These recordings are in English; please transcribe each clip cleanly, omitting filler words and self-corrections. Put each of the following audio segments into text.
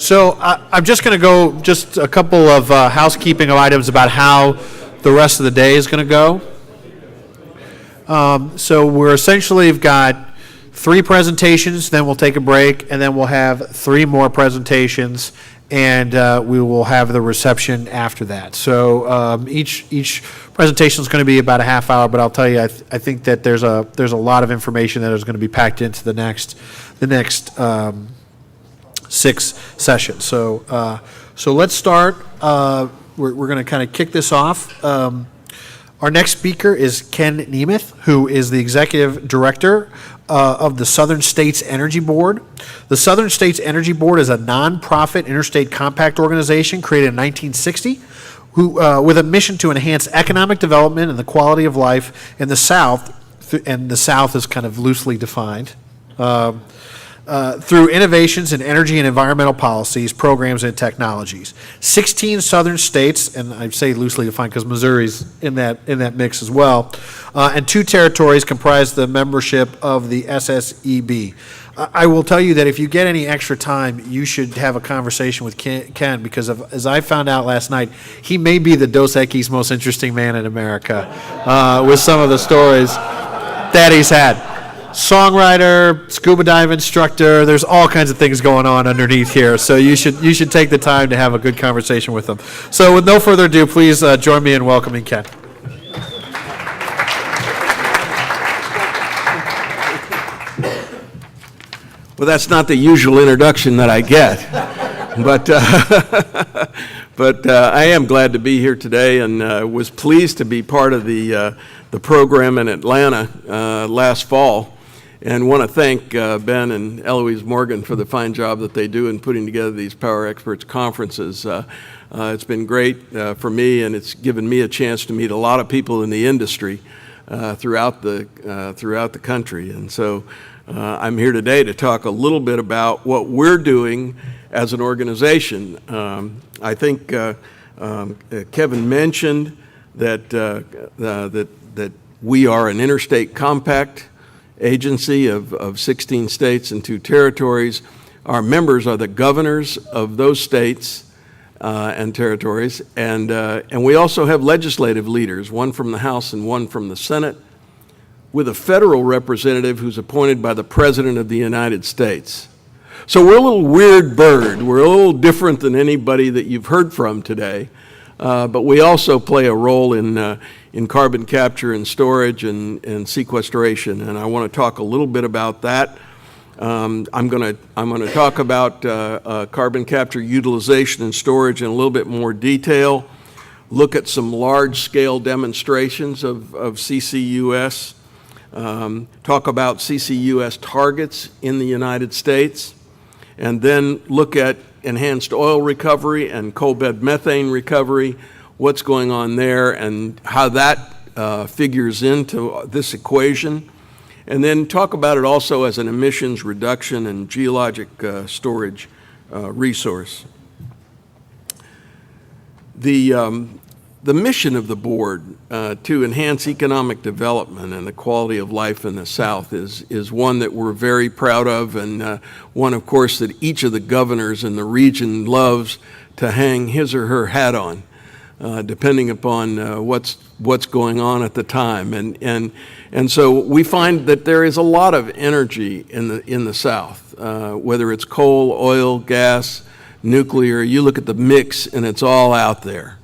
So I'm just going to go just a couple of housekeeping items about how the rest of the day is going to go. So we're essentially got 3 presentations, then we'll take a break, and then we'll have 3 more presentations, and we will have the reception after that. So each presentation is going to be about a half hour, but I'll tell you, I think that there's a lot of information that is going to be packed into the next 6 sessions. So let's start. We're going to kind of kick this off. Our next speaker is Ken Nemeth, who is the Executive Director of the Southern States Energy Board. The Southern States Energy Board is a nonprofit interstate compact organization created in 1960 with a mission to enhance economic development and the quality of life in the South, and the South is kind of loosely defined, through innovations in energy and environmental policies, programs, and technologies. 16 southern states, and I say loosely defined because Missouri's in that mix as well, and 2 territories comprise the membership of the SSEB. I will tell you that if you get any extra time, you should have a conversation with Ken because as I found out last night, he may be the Dos Equis most interesting man in America with some of the stories that he's had. Songwriter, scuba dive instructor, there's all kinds of things going on underneath here, so you should take the time to have a good conversation with them. So with no further ado, please join me in welcoming Ken. Well, that's not the usual introduction that I get, but I am glad to be here today, and was pleased to be part of the program in Atlanta last fall. And want to thank Ben and Eloise Morgan for the fine job that they do in putting together these Power Experts conferences. It's been great for me, and it's given me a chance to meet a lot of people in the industry throughout the country. And so I'm here today to talk a little bit about what we're doing as an organization. I think Kevin mentioned that we are an interstate compact agency of 16 states and 2 territories. Our members are the governors of those states and territories, and we also have legislative leaders, one from the House and one from the Senate, with a federal representative who's appointed by the President of the United States. So we're a little weird bird. We're a little different than anybody that you've heard from today, but we also play a role in carbon capture and storage and sequestration, and I want to talk a little bit about that. I'm going to talk about carbon capture utilization and storage in a little bit more detail, look at some large-scale demonstrations of CCUS, talk about CCUS targets in the United States, and then look at enhanced oil recovery and coalbed methane recovery, what's going on there and how that figures into this equation, and then talk about it also as an emissions reduction and geologic storage resource. The mission of the board to enhance economic development and the quality of life in the South is one that we're very proud of, and one, of course, that each of the governors in the region loves to hang his or her hat on, depending upon what's going on at the time. And so we find that there is a lot of energy in the South, whether it's coal, oil, gas, nuclear. You look at the mix, and it's all out there.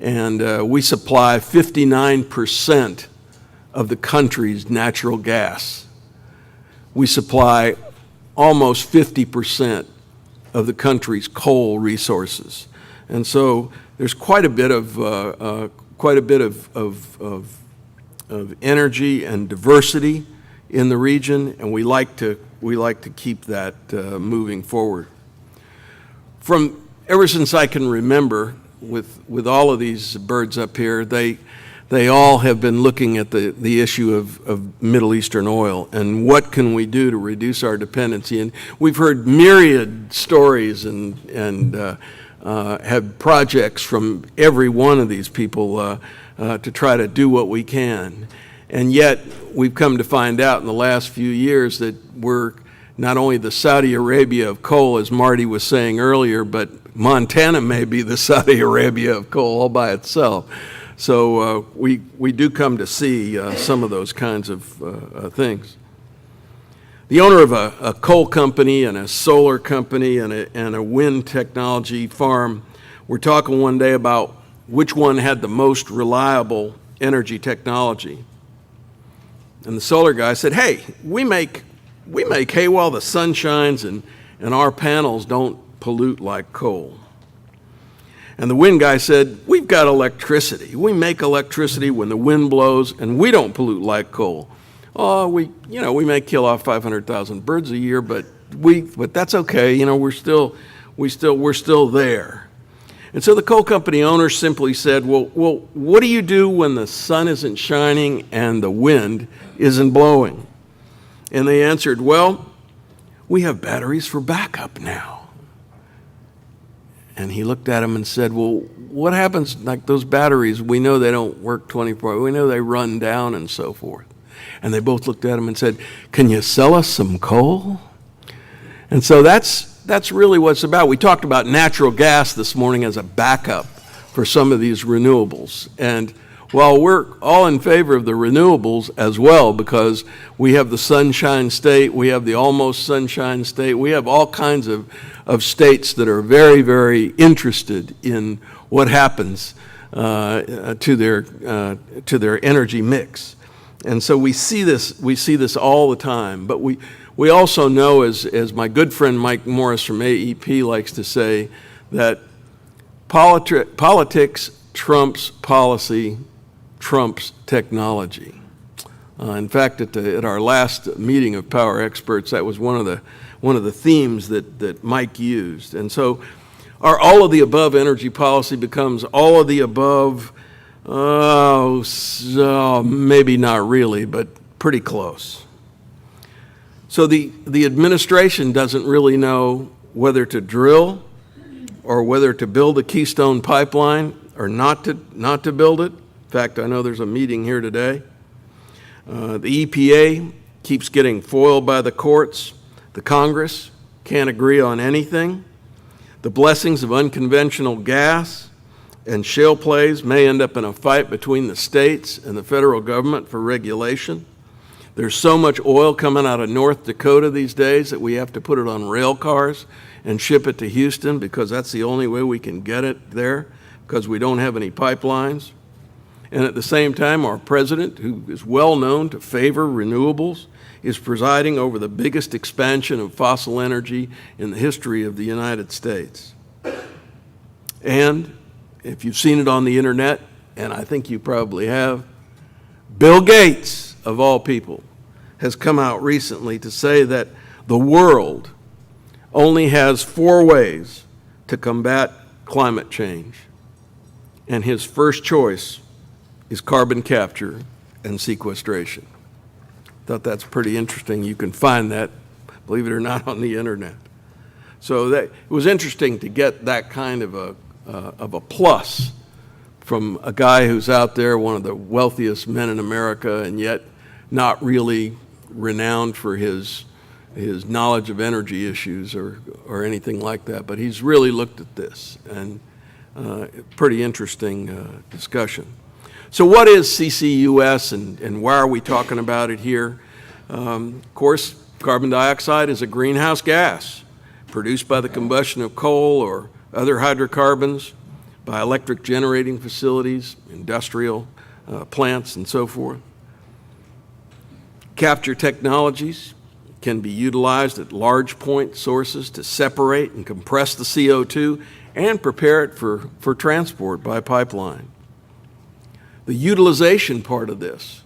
And we supply 59% of the country's natural gas. We supply almost 50% of the country's coal resources. And so there's quite a bit of energy and diversity in the region, and we like to keep that moving forward. From ever since I can remember, with all of these birds up here, they all have been looking at the issue of Middle Eastern oil and what can we do to reduce our dependency. And we've heard myriad stories and have projects from every one of these people to try to do what we can. And yet we've come to find out in the last few years that we're not only the Saudi Arabia of coal, as Marty was saying earlier, but Montana may be the Saudi Arabia of coal all by itself. So we do come to see some of those kinds of things. The owner of a coal company and a solar company and a wind technology farm were talking one day about which one had the most reliable energy technology. And the solar guy said, hey, we make hay while the sun shines, and our panels don't pollute like coal. And the wind guy said, we've got electricity. We make electricity when the wind blows, and we don't pollute like coal. Oh, we may kill off 500,000 birds a year, but that's okay. We're still there. And so the coal company owner simply said, well, what do you do when the sun isn't shining and the wind isn't blowing? And they answered, well, we have batteries for backup now. And he looked at him and said, well, what happens, like those batteries, we know they don't work 24 hours, we know they run down and so forth. And they both looked at him and said, can you sell us some coal? And so that's really what it's about. We talked about natural gas this morning as a backup for some of these renewables. And while we're all in favor of the renewables as well, because we have the sunshine state, we have the almost sunshine state, we have all kinds of states that are very, very interested in what happens to their energy mix. And so we see this all the time. But we also know, as my good friend Mike Morris from AEP likes to say, that politics trumps policy, trumps technology. In fact, at our last meeting of Power Experts, that was one of the themes that Mike used. And so our all of the above energy policy becomes all of the above, maybe not really, but pretty close. So the administration doesn't really know whether to drill or whether to build a Keystone pipeline or not to build it. In fact, I know there's a meeting here today. The EPA keeps getting foiled by the courts. The Congress can't agree on anything. The blessings of unconventional gas and shale plays may end up in a fight between the states and the federal government for regulation. There's so much oil coming out of North Dakota these days that we have to put it on rail cars and ship it to Houston because that's the only way we can get it there because we don't have any pipelines. And at the same time, our president, who is well known to favor renewables, is presiding over the biggest expansion of fossil energy in the history of the United States. And if you've seen it on the internet, and I think you probably have, Bill Gates, of all people, has come out recently to say that the world only has 4 ways to combat climate change. And his first choice is carbon capture and sequestration. Thought that's pretty interesting. You can find that, believe it or not, on the internet. So it was interesting to get that kind of a plus from a guy who's out there, one of the wealthiest men in America, and yet not really renowned for his knowledge of energy issues or anything like that. But he's really looked at this, and pretty interesting discussion. So what is CCUS and why are we talking about it here? Of course, carbon dioxide is a greenhouse gas produced by the combustion of coal or other hydrocarbons by electric generating facilities, industrial plants, and so forth. Capture technologies can be utilized at large point sources to separate and compress the CO2 and prepare it for transport by pipeline. The utilization part of this,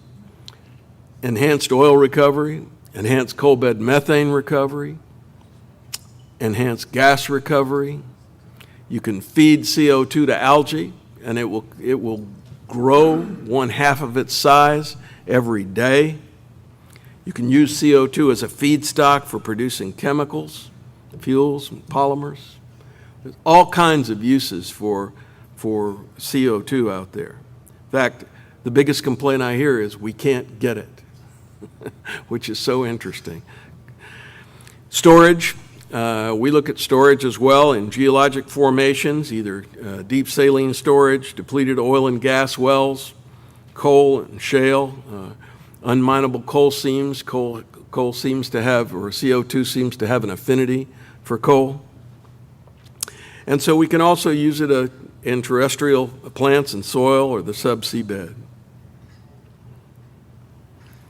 enhanced oil recovery, enhanced coalbed methane recovery, enhanced gas recovery. You can feed CO2 to algae, and it will grow 1/2 of its size every day. You can use CO2 as a feedstock for producing chemicals, fuels, and polymers. There's all kinds of uses for CO2 out there. In fact, the biggest complaint I hear is we can't get it, which is so interesting. Storage, we look at storage as well in geologic formations, either deep saline storage, depleted oil and gas wells, coal and shale, unminable coal seams. Coal seems to have, or CO2 seems to have an affinity for coal. And so we can also use it in terrestrial plants and soil or the subsea bed.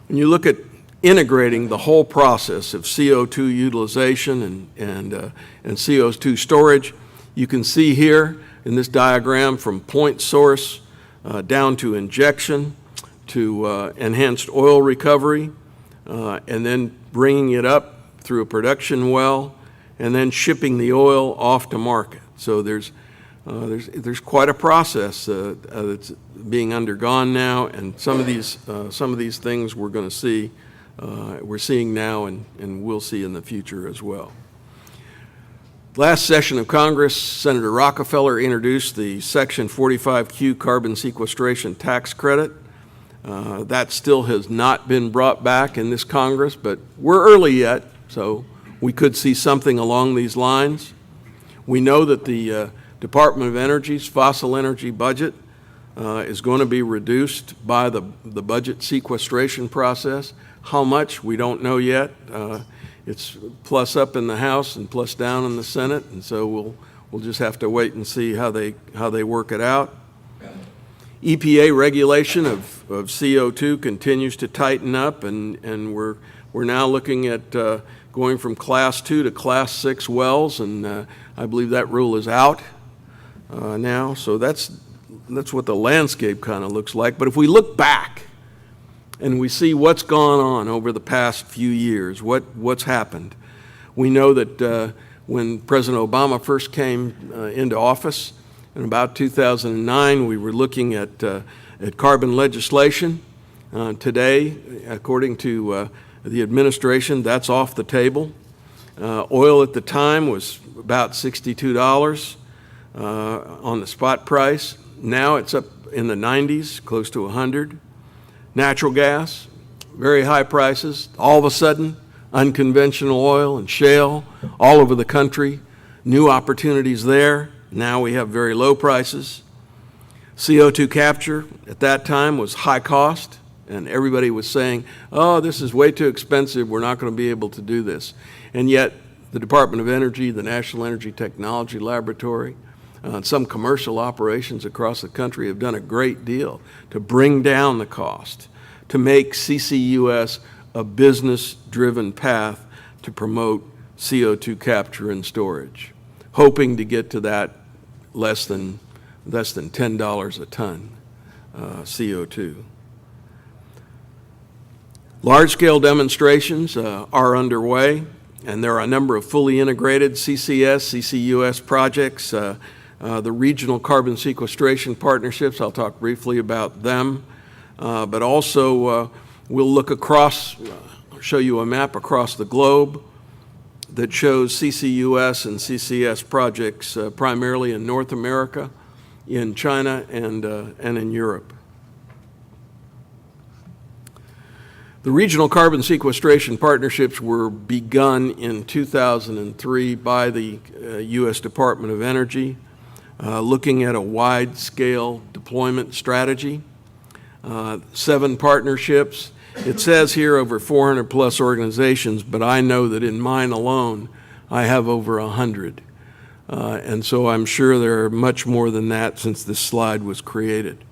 When you look at integrating the whole process of CO2 utilization and CO2 storage, you can see here in this diagram from point source down to injection to enhanced oil recovery, and then bringing it up through a production well, and then shipping the oil off to market. So there's quite a process that's being undergone now, and some of these things we're going to see, we're seeing now, and we'll see in the future as well. Last session of Congress, Senator Rockefeller introduced the Section 45Q carbon sequestration tax credit. That still has not been brought back in this Congress, but we're early yet, so we could see something along these lines. We know that the Department of Energy's fossil energy budget is going to be reduced by the budget sequestration process. How much, we don't know yet. It's plus up in the House and plus down in the Senate, and so we'll just have to wait and see how they work it out. EPA regulation of CO2 continues to tighten up, and we're now looking at going from Class 2 to Class 6 wells, and I believe that rule is out now. So that's what the landscape kind of looks like. But if we look back and we see what's gone on over the past few years, what's happened, we know that when President Obama first came into office in about 2009, we were looking at carbon legislation. Today, according to the administration, that's off the table. Oil at the time was about $62 on the spot price. Now it's up in the 90s, close to 100. Natural gas, very high prices. All of a sudden, unconventional oil and shale all over the country. New opportunities there. Now we have very low prices. CO2 capture at that time was high cost, and everybody was saying, oh, this is way too expensive, we're not going to be able to do this. And yet the Department of Energy, the National Energy Technology Laboratory, some commercial operations across the country have done a great deal to bring down the cost, to make CCUS a business-driven path to promote CO2 capture and storage, hoping to get to that less than $10 a ton CO2. Large-scale demonstrations are underway, and there are a number of fully integrated CCS, CCUS projects, the regional carbon sequestration partnerships. I'll talk briefly about them, but also we'll look across, show you a map across the globe that shows CCUS and CCS projects primarily in North America, in China, and in Europe. The regional carbon sequestration partnerships were begun in 2003 by the U.S. Department of Energy, looking at a wide-scale deployment strategy. 7 partnerships. It says here over 400 plus organizations, but I know that in mine alone, I have over 100. And so I'm sure there are much more than that since this slide was created.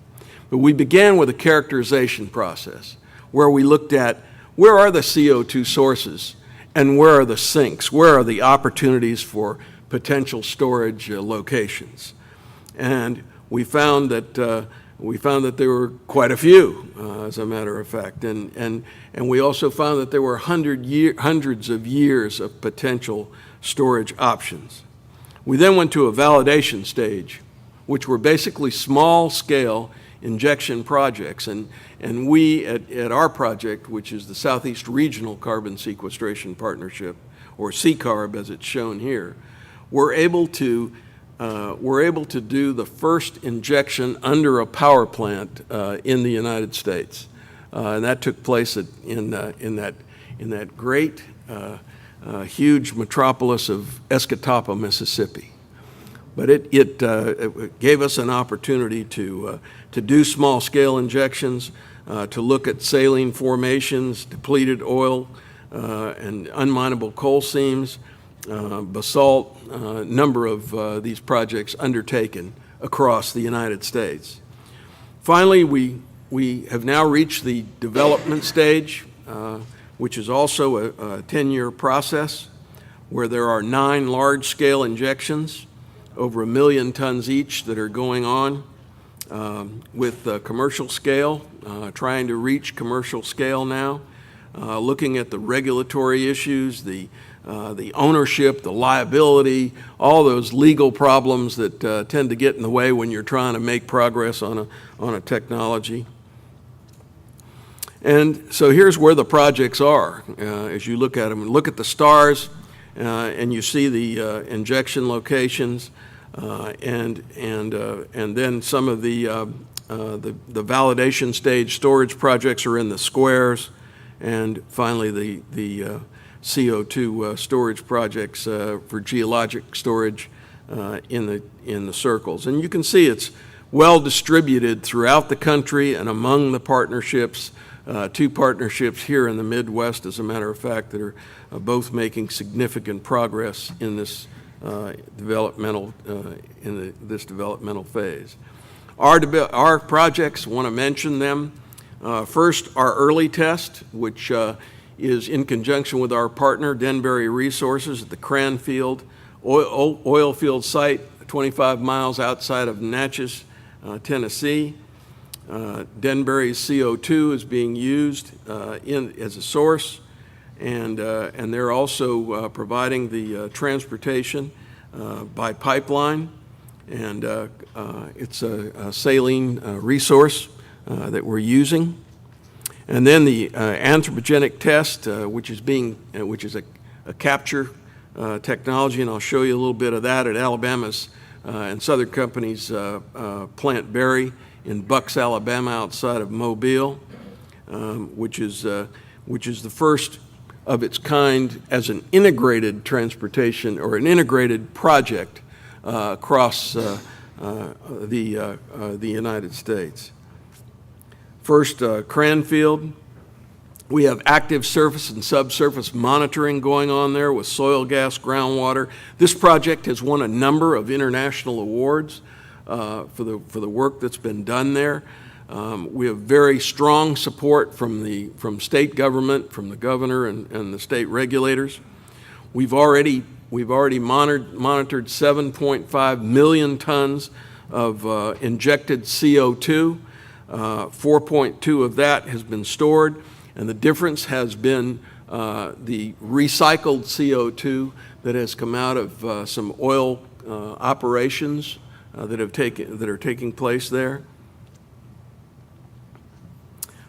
But we began with a characterization process where we looked at where are the CO2 sources and where are the sinks, where are the opportunities for potential storage locations. And we found that there were quite a few, as a matter of fact, and we also found that there were hundreds of years of potential storage options. We then went to a validation stage, which were basically small-scale injection projects, and we at our project, which is the Southeast Regional Carbon Sequestration Partnership, or SECARB as it's shown here, we're able to do the first injection under a power plant in the United States, and that took place in that great huge metropolis of Escatawpa, Mississippi. But it gave us an opportunity to do small-scale injections, to look at saline formations, depleted oil, and unminable coal seams, basalt, number of these projects undertaken across the United States. Finally, we have now reached the development stage, which is also a 10-year process, where there are 9 large-scale injections, over 1 million tons each, that are going on with commercial scale, trying to reach commercial scale now, looking at the regulatory issues, the ownership, the liability, all those legal problems that tend to get in the way when you're trying to make progress on a technology. And so here's where the projects are as you look at them. Look at the stars, and you see the injection locations, and then some of the validation stage storage projects are in the squares, and finally the CO2 storage projects for geologic storage in the circles. And you can see it's well distributed throughout the country and among the partnerships. 2 partnerships here in the Midwest, as a matter of fact, that are both making significant progress in this developmental phase. Our projects, want to mention them. First, our early test, which is in conjunction with our partner, Denbury Resources, at the Cranfield oil field site, 25 miles outside of Natchez, Tennessee. Denbury's CO2 is being used as a source, and they're also providing the transportation by pipeline, and it's a saline resource that we're using. And then the anthropogenic test, which is a capture technology, and I'll show you a little bit of that at Alabama's and Southern Company's plant Berry in Bucks, Alabama, outside of Mobile, which is the first of its kind as an integrated transportation or an integrated project across the United States. First, Cranfield. We have active surface and subsurface monitoring going on there with soil, gas, groundwater. This project has won a number of international awards for the work that's been done there. We have very strong support from state government, from the governor and the state regulators. We've already monitored 7.5 million tons of injected CO2. 4.2 of that has been stored, and the difference has been the recycled CO2 that has come out of some oil operations that are taking place there.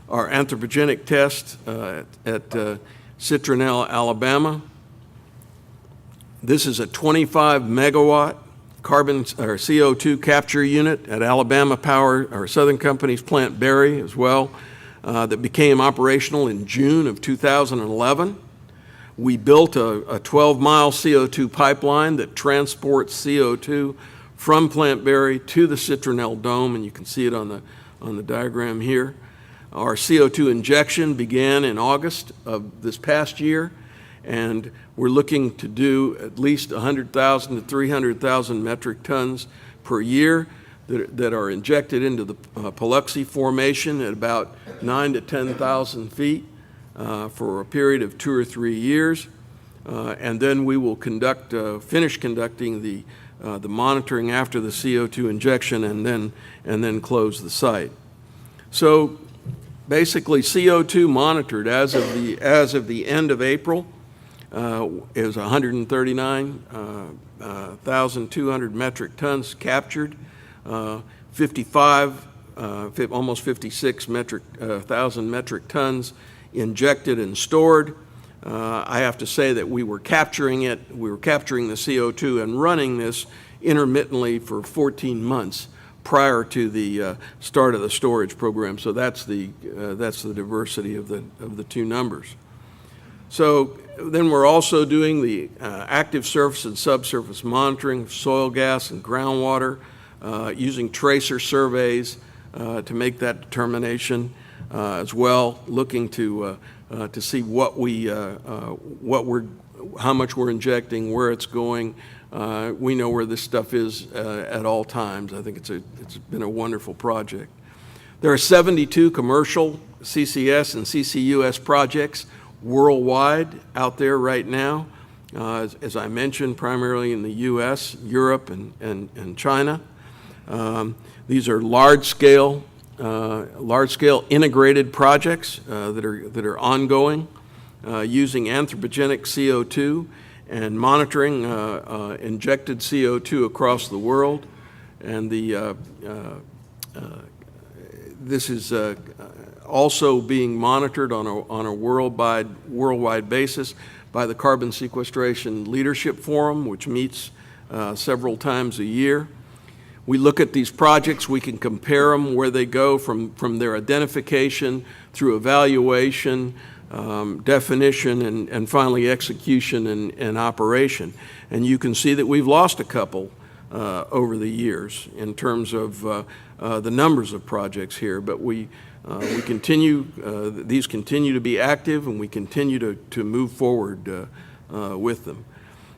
Our anthropogenic test at Citronelle, Alabama. This is a 25 megawatt carbon or CO2 capture unit at Alabama Power or Southern Company's plant Berry as well, that became operational in June of 2011. We built a 12-mile CO2 pipeline that transports CO2 from Plant Berry to the Citronelle Dome, and you can see it on the diagram here. Our CO2 injection began in August of this past year, and we're looking to do at least 100,000 to 300,000 metric tons per year that are injected into the Paluxy Formation at about 9,000 to 10,000 feet for a period of 2 or 3 years. And then we will finish conducting the monitoring after the CO2 injection and then close the site. So basically, CO2 monitored as of the end of April is 139,200 metric tons captured, almost 56,000 metric tons injected and stored. I have to say that we were capturing the CO2 and running this intermittently for 14 months prior to the start of the storage program. So that's the diversity of the two numbers. So then we're also doing the active surface and subsurface monitoring of soil gas and groundwater, using tracer surveys to make that determination as well, looking to see how much we're injecting, where it's going. We know where this stuff is at all times. I think it's been a wonderful project. There are 72 commercial CCS and CCUS projects worldwide out there right now, as I mentioned, primarily in the U.S., Europe, and China. These are large-scale integrated projects that are ongoing, using anthropogenic CO2 and monitoring injected CO2 across the world. And this is also being monitored on a worldwide basis by the Carbon Sequestration Leadership Forum, which meets several times a year. We look at these projects, we can compare them where they go from their identification through evaluation, definition, and finally execution and operation. And you can see that we've lost a couple over the years in terms of the numbers of projects here, but we continue, these continue to be active, and we continue to move forward with them.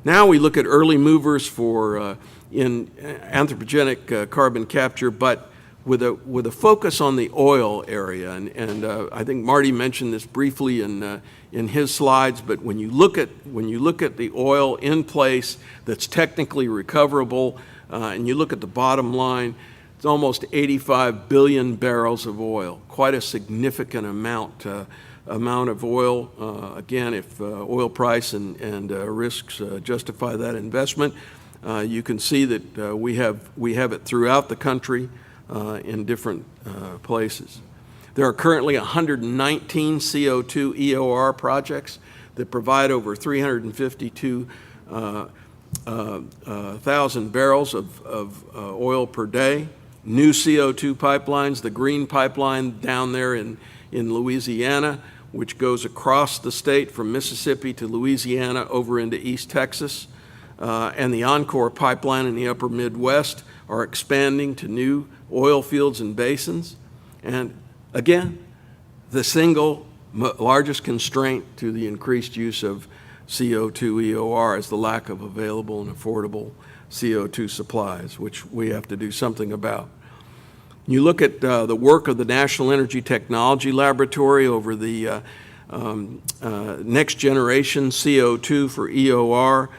Now we look at early movers for in anthropogenic carbon capture, but with a focus on the oil area. And I think Marty mentioned this briefly in his slides, but when you look at the oil in place that's technically recoverable, and you look at the bottom line, it's almost 85 billion barrels of oil, quite a significant amount of oil. Again, if oil price and risks justify that investment, you can see that we have it throughout the country in different places. There are currently 119 CO2 EOR projects that provide over 352,000 barrels of oil per day. New CO2 pipelines, the green pipeline down there in Louisiana, which goes across the state from Mississippi to Louisiana over into East Texas, and the Encore pipeline in the upper Midwest are expanding to new oil fields and basins. And again, the single largest constraint to the increased use of CO2 EOR is the lack of available and affordable CO2 supplies, which we have to do something about. You look at the work of the National Energy Technology Laboratory over the next generation CO2 for EOR,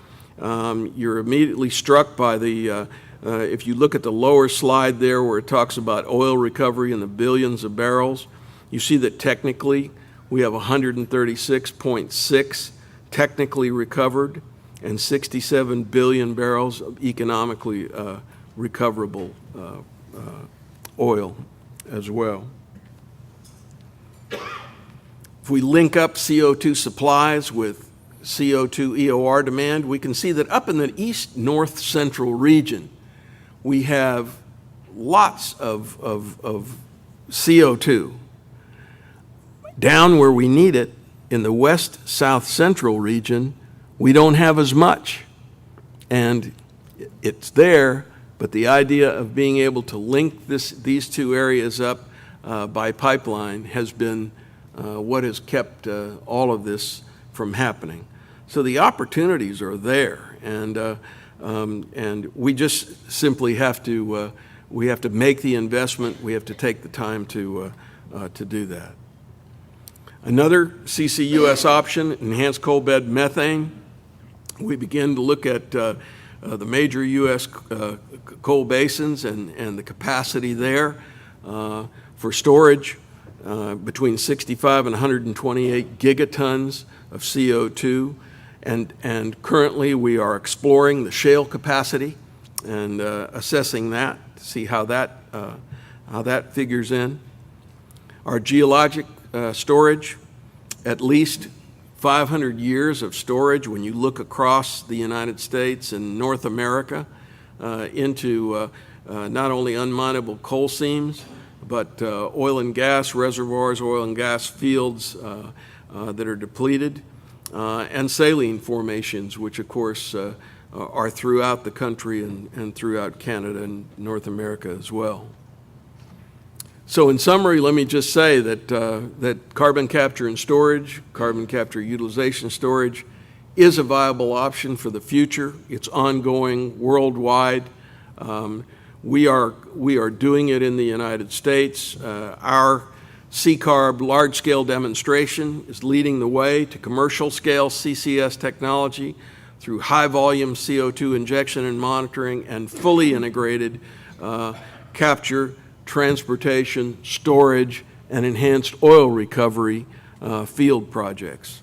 you're immediately struck by the, if you look at the lower slide there where it talks about oil recovery in the billions of barrels, you see that technically we have 136.6 technically recovered and 67 billion barrels of economically recoverable oil as well. If we link up CO2 supplies with CO2 EOR demand, we can see that up in the east north central region, we have lots of CO2. Down where we need it, in the west south central region, we don't have as much. And it's there, but the idea of being able to link these two areas up by pipeline has been what has kept all of this from happening. So the opportunities are there, and we just simply have to make the investment. We have to take the time to do that. Another CCUS option, enhanced coalbed methane. We begin to look at the major U.S. Coal basins and the capacity there for storage between 65 and 128 gigatons of CO2. And currently we are exploring the shale capacity and assessing that to see how that figures in. Our geologic storage, at least 500 years of storage when you look across the United States and North America into not only unminable coal seams, but oil and gas reservoirs, oil and gas fields that are depleted. and saline formations, which of course are throughout the country and throughout Canada and North America as well. So in summary, let me just say that, that carbon capture and storage, carbon capture utilization storage, is a viable option for the future. It's ongoing worldwide. We are doing it in the United States. Our SECARB large-scale demonstration is leading the way to commercial-scale CCS technology through high-volume CO2 injection and monitoring and fully integrated capture, transportation, storage, and enhanced oil recovery field projects.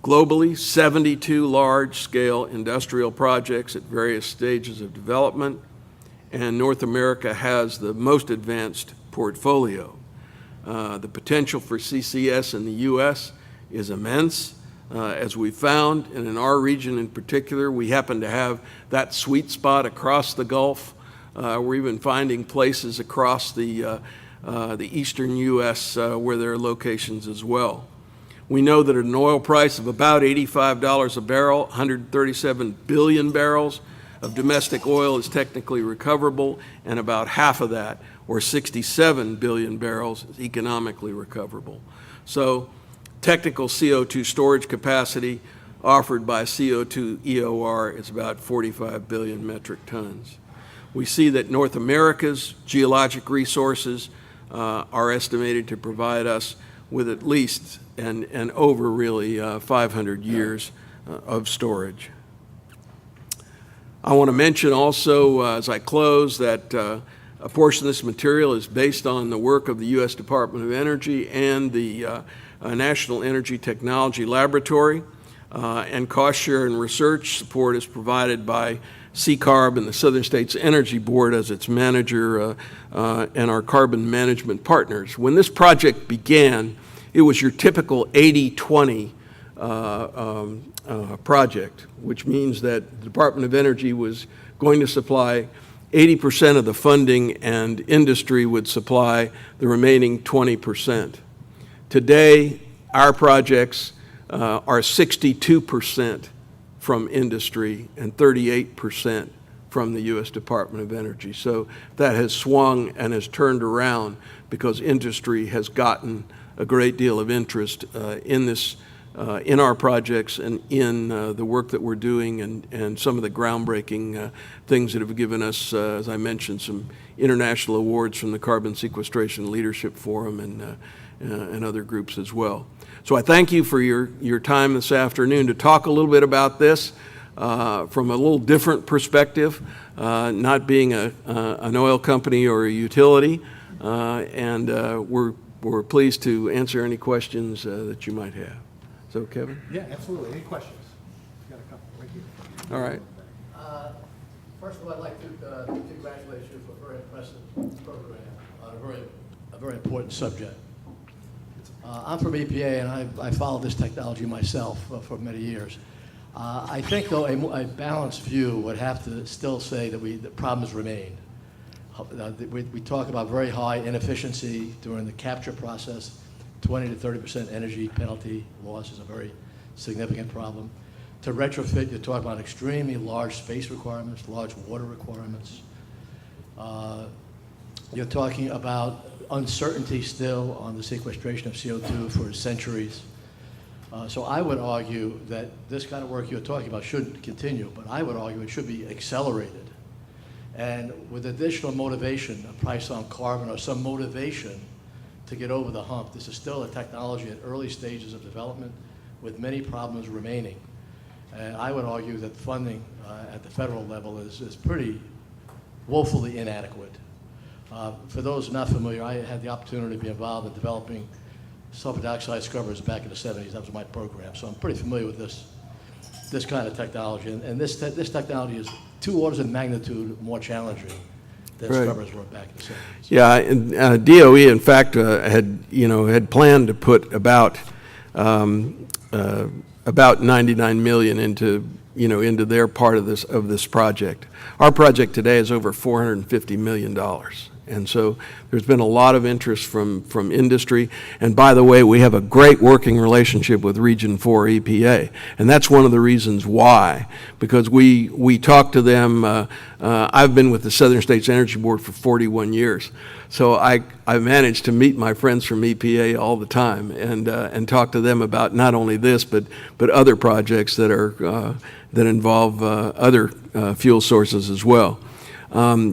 Globally, 72 large-scale industrial projects at various stages of development, and North America has the most advanced portfolio. The potential for CCS in the U.S. is immense, as we found, and in our region in particular, we happen to have that sweet spot across the Gulf. We're even finding places across the eastern U.S. Where there are locations as well. We know that at an oil price of about $85 a barrel, 137 billion barrels of domestic oil is technically recoverable, and about half of that, or 67 billion barrels, is economically recoverable. So technical CO2 storage capacity offered by CO2 EOR is about 45 billion metric tons. We see that North America's geologic resources are estimated to provide us with at least and over really 500 years of storage. I want to mention also as I close that a portion of this material is based on the work of the U.S. Department of Energy and the National Energy Technology Laboratory, and cost share and research support is provided by SECARB and the Southern States Energy Board as its manager and our carbon management partners. When this project began, it was your typical 80-20 project, which means that the Department of Energy was going to supply 80% of the funding and industry would supply the remaining 20%. Today, our projects are 62% from industry and 38% from the U.S. Department of Energy. So that has swung and has turned around because industry has gotten a great deal of interest in this, in our projects and in the work that we're doing and some of the groundbreaking things that have given us, as I mentioned, some international awards from the Carbon Sequestration Leadership Forum and other groups as well. So I thank you for your time this afternoon to talk a little bit about this from a little different perspective, not being an oil company or a utility, and we're pleased to answer any questions that you might have. So, Kevin? Yeah, absolutely. Any questions? Got a couple right here. All right. First of all, I'd like to congratulate you for a very impressive program on a very important subject. I'm from EPA, and I followed this technology myself for many years. I think, though, a balanced view would have to still say that the problems remain. We talk about very high inefficiency during the capture process. 20 to 30% energy penalty loss is a very significant problem. To retrofit, you talk about extremely large space requirements, large water requirements. You're talking about uncertainty still on the sequestration of CO2 for centuries. So I would argue that this kind of work you're talking about shouldn't continue, but I would argue it should be accelerated. And with additional motivation, a price on carbon or some motivation to get over the hump. This is still a technology at early stages of development with many problems remaining. And I would argue that funding at the federal level is pretty woefully inadequate. For those not familiar, I had the opportunity to be involved in developing sulfur dioxide scrubbers back in the 70s. That was my program. So I'm pretty familiar with this kind of technology. And this technology is 2 orders of magnitude more challenging than scrubbers were back in the 70s. Yeah, and DOE in fact had planned to put about 99 million into their part of this project. Our project today is over $450 million, And so there's been a lot of interest from industry. And by the way, we have a great working relationship with Region 4 EPA. And that's one of the reasons why, because we talk to them. I've been with the Southern States Energy Board for 41 years. So I managed to meet my friends from EPA all the time and talk to them about not only this, but other projects that are that involve other fuel sources as well.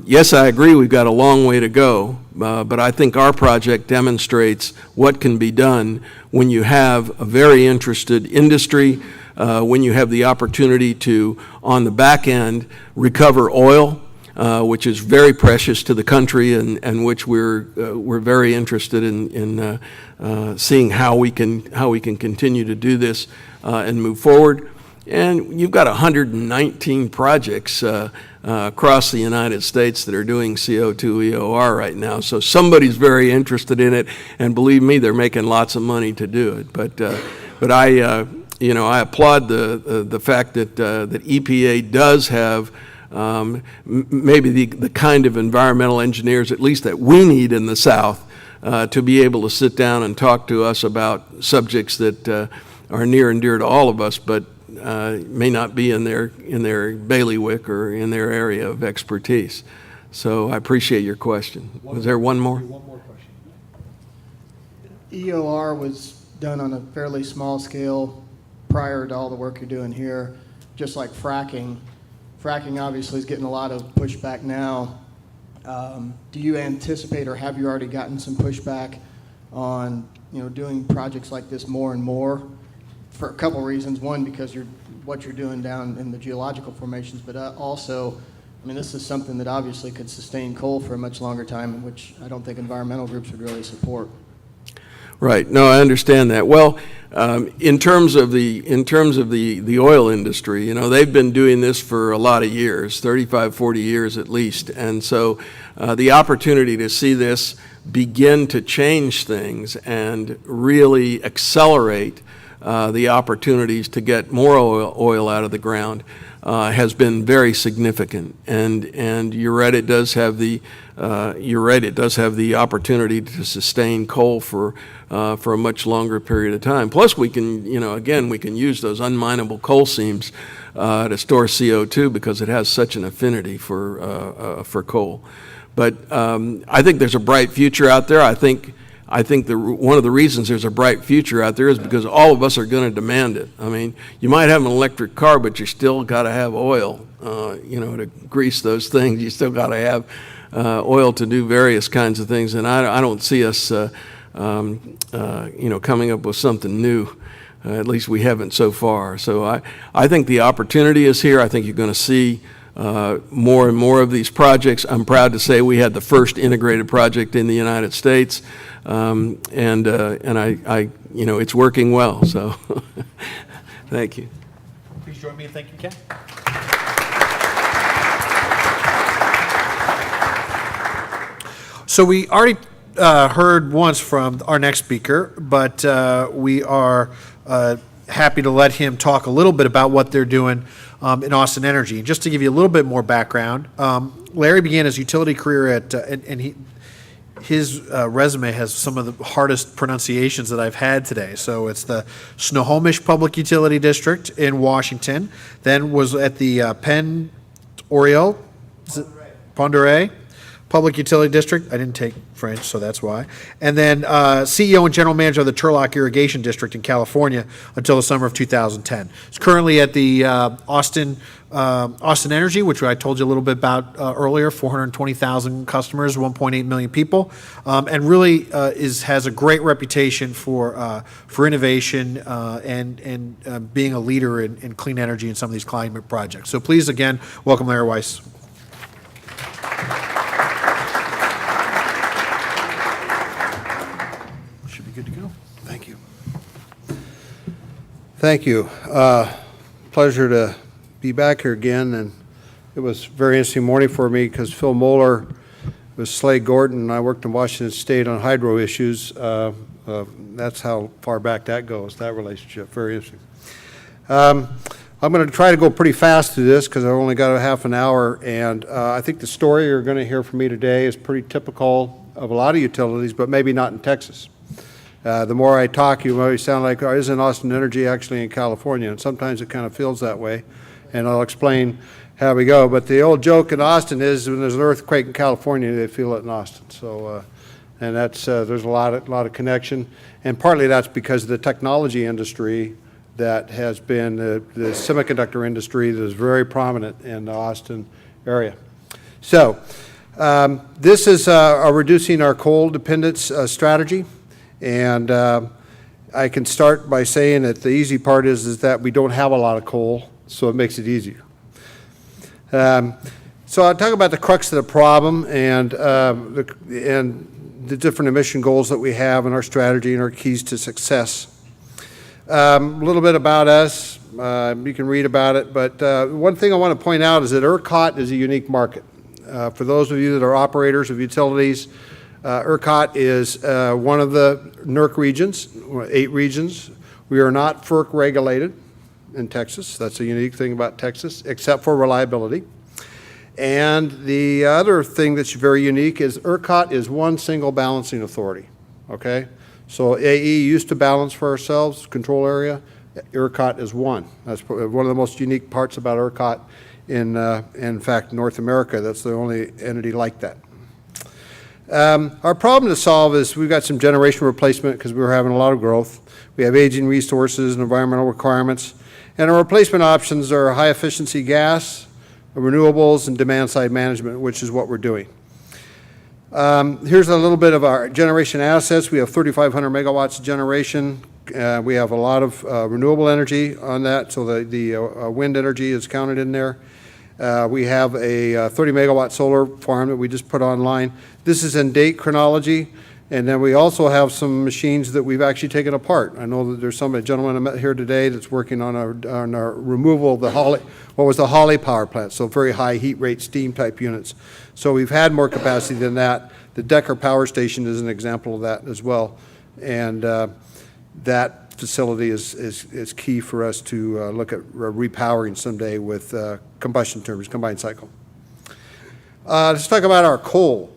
Yes, I agree we've got a long way to go, but I think our project demonstrates what can be done when you have a very interested industry, when you have the opportunity to, on the back end, recover oil, which is very precious to the country and which we're very interested in seeing how we can continue to do this and move forward. And you've got 119 projects across the United States that are doing CO2 EOR right now. So somebody's very interested in it, and believe me, they're making lots of money to do it. But I applaud the fact that EPA does have maybe the kind of environmental engineers, at least that we need in the South, to be able to sit down and talk to us about subjects that are near and dear to all of us, but may not be in their bailiwick or in their area of expertise. So I appreciate your question. Was there one more? One more question. EOR was done on a fairly small scale prior to all the work you're doing here, just like fracking. Fracking obviously is getting a lot of pushback now. Do you anticipate, or have you already gotten some pushback on doing projects like this more and more? For a couple reasons. One, because what you're doing down in the geological formations, but also, I mean, this is something that obviously could sustain coal for a much longer time, which I don't think environmental groups would really support. Right. No, I understand that. Well, in terms of the oil industry, they've been doing this for a lot of years, 35, 40 years at least, and so the opportunity to see this begin to change things and really accelerate the opportunities to get more oil out of the ground has been very significant. And you're right, it does have the opportunity to sustain coal for a much longer period of time. Plus, we can we can use those unminable coal seams to store CO2 because it has such an affinity for coal. But I think there's a bright future out there. I think one of the reasons there's a bright future out there is because all of us are going to demand it. I mean, you might have an electric car, but you still got to have oil, to grease those things. You still got to have oil to do various kinds of things. And I don't see us, coming up with something new. At least we haven't so far. So I think the opportunity is here. I think you're going to see more and more of these projects. I'm proud to say we had the first integrated project in the United States. And it's working well, so thank you. Please join me in thanking Ken. So we already heard once from our next speaker, but we are happy to let him talk a little bit about what they're doing in Austin Energy. And just to give you a little bit more background, Larry began his utility career at, his resume has some of the hardest pronunciations that I've had today. So it's the Snohomish Public Utility District in Washington, then was at the Penn Oriole, Ponderay Public Utility District. I didn't take French, so that's why. And then CEO and General Manager of the Turlock Irrigation District in California until the summer of 2010. He's currently at the Austin Energy, which I told you a little bit about earlier, 420,000 customers, 1.8 million people, and really has a great reputation for innovation and being a leader in clean energy and some of these climate projects. So please, again, welcome Larry Weiss. Should be good to go. Thank you. Thank you. Pleasure to be back here again, and it was a very interesting morning for me because Phil Moeller was Slade Gordon, and I worked in Washington State on hydro issues. That's how far back that goes, that relationship. Very interesting. I'm going to try to go pretty fast through this because I've only got a half an hour, and I think the story you're going to hear from me today is pretty typical of a lot of utilities, but maybe not in Texas. The more I talk, you might sound like, oh, isn't Austin Energy actually in California? And sometimes it kind of feels that way, and I'll explain how we go. But the old joke in Austin is when there's an earthquake in California, they feel it in Austin. So, and that's there's a lot of connection, and partly that's because of the technology industry that has been the semiconductor industry that is very prominent in the Austin area. So, this is reducing our coal dependence strategy. And I can start by saying that the easy part is that we don't have a lot of coal, so it makes it easier. So I'll talk about the crux of the problem and the different emission goals that we have in our strategy and our keys to success. A little bit about us. You can read about it, but one thing I want to point out is that ERCOT is a unique market. For those of you that are operators of utilities, ERCOT is one of the NERC regions, 8 regions. We are not FERC regulated in Texas. That's a unique thing about Texas, except for reliability. And the other thing that's very unique is ERCOT is one single balancing authority, okay? So AE used to balance for ourselves, control area. ERCOT is one. That's one of the most unique parts about ERCOT in fact, North America. That's the only entity like that. Our problem to solve is we've got some generation replacement because we were having a lot of growth. We have aging resources and environmental requirements. And our replacement options are high efficiency gas, renewables, and demand side management, which is what we're doing. Here's a little bit of our generation assets. We have 3,500 megawatts of generation. We have a lot of renewable energy on that, so the wind energy is counted in there. We have a 30 megawatt solar farm that we just put online. This is in date chronology, and then we also have some machines that we've actually taken apart. I know that there's a gentleman I met here today that's working on our removal of the Holly power plant, so very high heat rate steam type units. So we've had more capacity than that. The Decker Power Station is an example of that as well, and that facility is key for us to look at repowering someday with combustion turbines, combined cycle. Let's talk about our coal.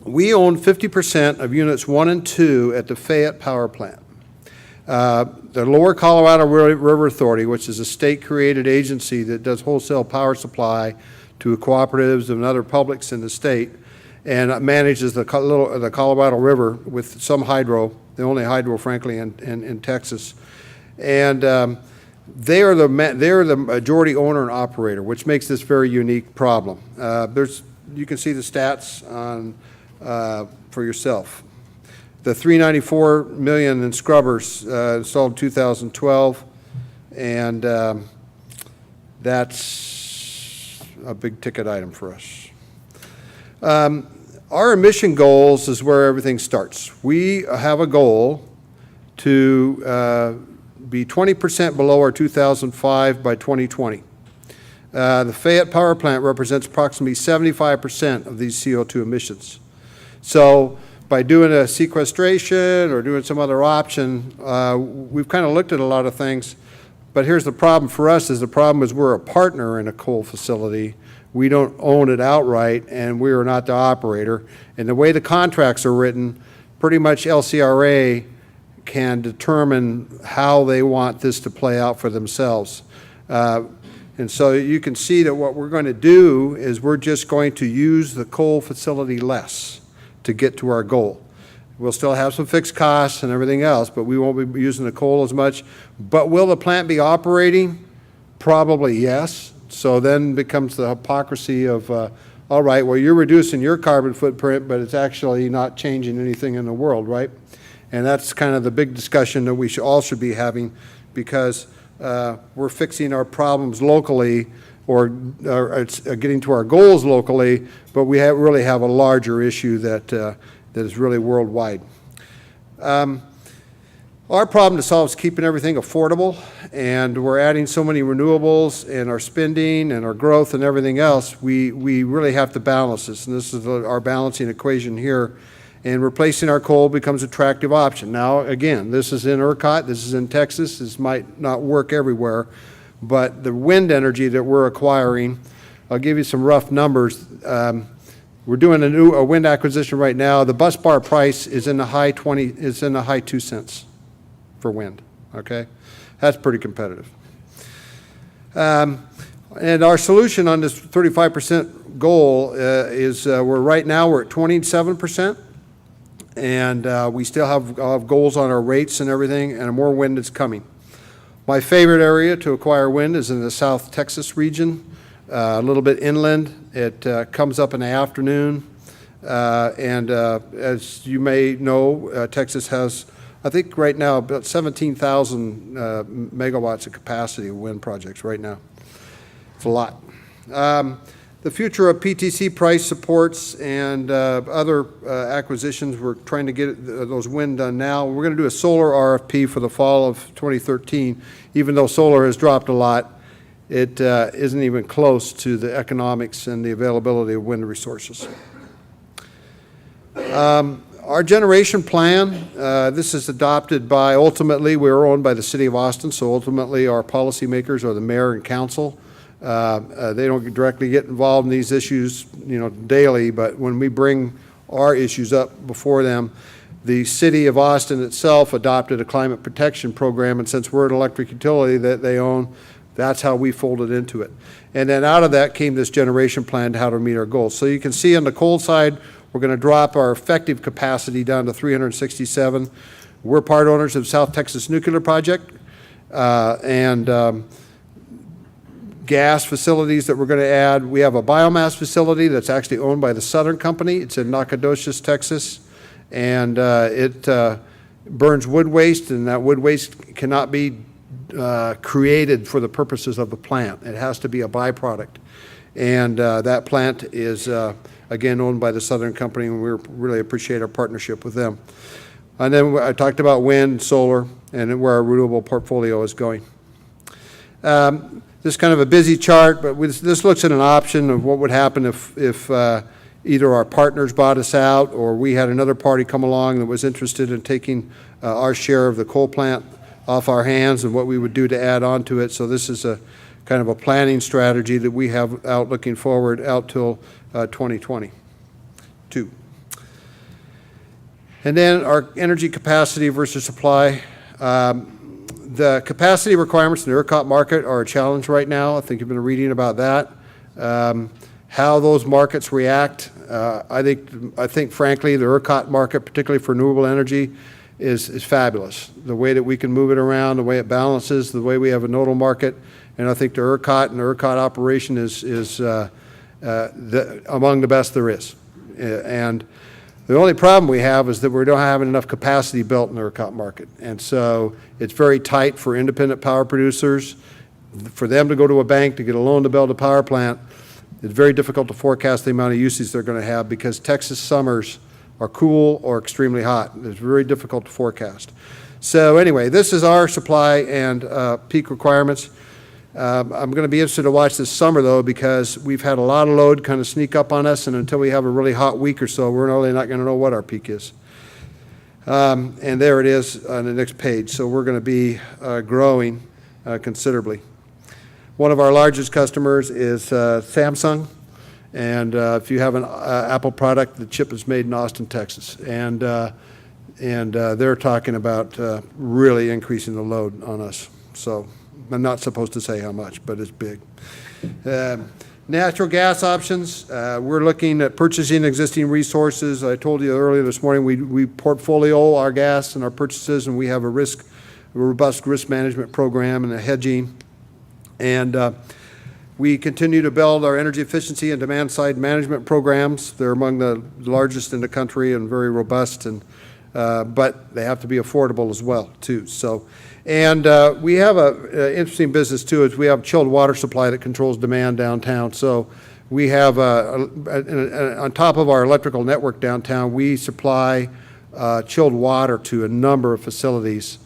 We own 50% of units 1 and 2 at the Fayette Power Plant. The Lower Colorado River Authority, which is a state-created agency that does wholesale power supply to cooperatives and other publics in the state, and manages the Colorado River with some hydro, the only hydro, frankly, in Texas. And they are the majority owner and operator, which makes this very unique problem. You can see the stats on for yourself. The 394 million in scrubbers installed in 2012, and that's a big ticket item for us. Our emission goals is where everything starts. We have a goal to be 20% below our 2005 by 2020. The Fayette Power Plant represents approximately 75% of these CO2 emissions. So by doing a sequestration or doing some other option, we've kind of looked at a lot of things, but here's the problem for us is we're a partner in a coal facility. We don't own it outright, and we are not the operator. And the way the contracts are written, pretty much LCRA can determine how they want this to play out for themselves. And so you can see that what we're going to do is we're just going to use the coal facility less to get to our goal. We'll still have some fixed costs and everything else, but we won't be using the coal as much. But will the plant be operating? Probably yes. So then becomes the hypocrisy of, all right, well, you're reducing your carbon footprint, but it's actually not changing anything in the world, right? And that's kind of the big discussion that we all should be having, because we're fixing our problems locally or it's getting to our goals locally, but we really have a larger issue that is really worldwide. Our problem to solve is keeping everything affordable, and we're adding so many renewables and our spending and our growth and everything else, we really have to balance this, and this is our balancing equation here, and replacing our coal becomes an attractive option. Now, again, this is in ERCOT, this is in Texas, this might not work everywhere, But the wind energy that we're acquiring, I'll give you some rough numbers. We're doing a wind acquisition right now. The bus bar price is in the high 2 cents for wind, okay? That's pretty competitive. And our solution on this 35% goal is right now we're at 27%, and we still have goals on our rates and everything, and more wind is coming. My favorite area to acquire wind is in the South Texas region, a little bit inland. It comes up in the afternoon, and as you may know, Texas has, I think right now, about 17,000 megawatts of capacity of wind projects right now. It's a lot. The future of PTC price supports and other acquisitions, we're trying to get those wind done now. We're going to do a solar RFP for the fall of 2013. Even though solar has dropped a lot, it isn't even close to the economics and the availability of wind resources. Our generation plan, this is adopted by, ultimately, we're owned by the City of Austin, so ultimately our policymakers are the mayor and council. They don't directly get involved in these issues, daily, but when we bring our issues up before them, the City of Austin itself adopted a climate protection program, and since we're an electric utility that they own, that's how we folded into it. And then out of that came this generation plan to how to meet our goals. So you can see on the coal side, we're going to drop our effective capacity down to 367. We're part owners of South Texas Nuclear Project, and gas facilities that we're going to add. We have a biomass facility that's actually owned by the Southern Company. It's in Nacogdoches, Texas, and it burns wood waste, and that wood waste cannot be created for the purposes of the plant. It has to be a byproduct. And that plant is, again, owned by the Southern Company, and we really appreciate our partnership with them. And then I talked about wind, solar, and where our renewable portfolio is going. This is kind of a busy chart, but this looks at an option of what would happen if either our partners bought us out or we had another party come along that was interested in taking our share of the coal plant off our hands and what we would do to add on to it. So this is a kind of a planning strategy that we have out looking forward out till 2022. And then our energy capacity versus supply. The capacity requirements in the ERCOT market are a challenge right now. I think you've been reading about that. How those markets react, I think frankly, the ERCOT market, particularly for renewable energy, is fabulous. The way that we can move it around, the way it balances, the way we have a nodal market, and I think the ERCOT and the ERCOT operation is among the best there is. And the only problem we have is that we don't have enough capacity built in the ERCOT market. And so it's very tight for independent power producers. For them to go to a bank to get a loan to build a power plant, it's very difficult to forecast the amount of usage they're going to have because Texas summers are cool or extremely hot. It's very difficult to forecast. So anyway, this is our supply and peak requirements. I'm going to be interested to watch this summer, though, because we've had a lot of load kind of sneak up on us, and until we have a really hot week or so, we're really not going to know what our peak is. And there it is on the next page. So we're going to be growing considerably. One of our largest customers is Samsung, and if you have an Apple product, the chip is made in Austin, Texas, and they're talking about really increasing the load on us. So I'm not supposed to say how much, but it's big. Natural gas options, we're looking at purchasing existing resources. I told you earlier this morning we portfolio our gas and our purchases, and we have a robust risk management program and a hedging. And we continue to build our energy efficiency and demand side management programs. They're among the largest in the country and very robust, and but they have to be affordable as well, too. So. And we have an interesting business, too, is we have chilled water supply that controls demand downtown. So we have, on top of our electrical network downtown, we supply chilled water to a number of facilities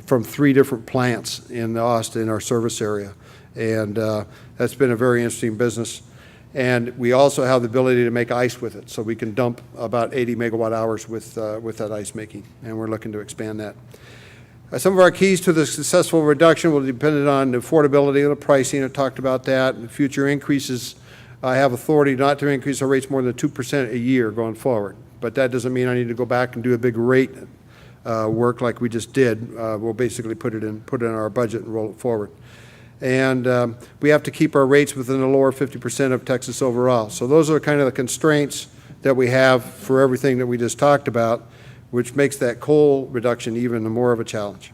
from 3 different plants in Austin, our service area. And that's been a very interesting business. And we also have the ability to make ice with it. So we can dump about 80 megawatt hours with that ice making. And we're looking to expand that. Some of our keys to the successful reduction will depend on the affordability of the pricing. I talked about that. And future increases, I have authority not to increase our rates more than 2% a year going forward. But that doesn't mean I need to go back and do a big rate work like we just did. We'll basically put it in our budget and roll it forward. And we have to keep our rates within the lower 50% of Texas overall. So those are kind of the constraints that we have for everything that we just talked about, which makes that coal reduction even more of a challenge.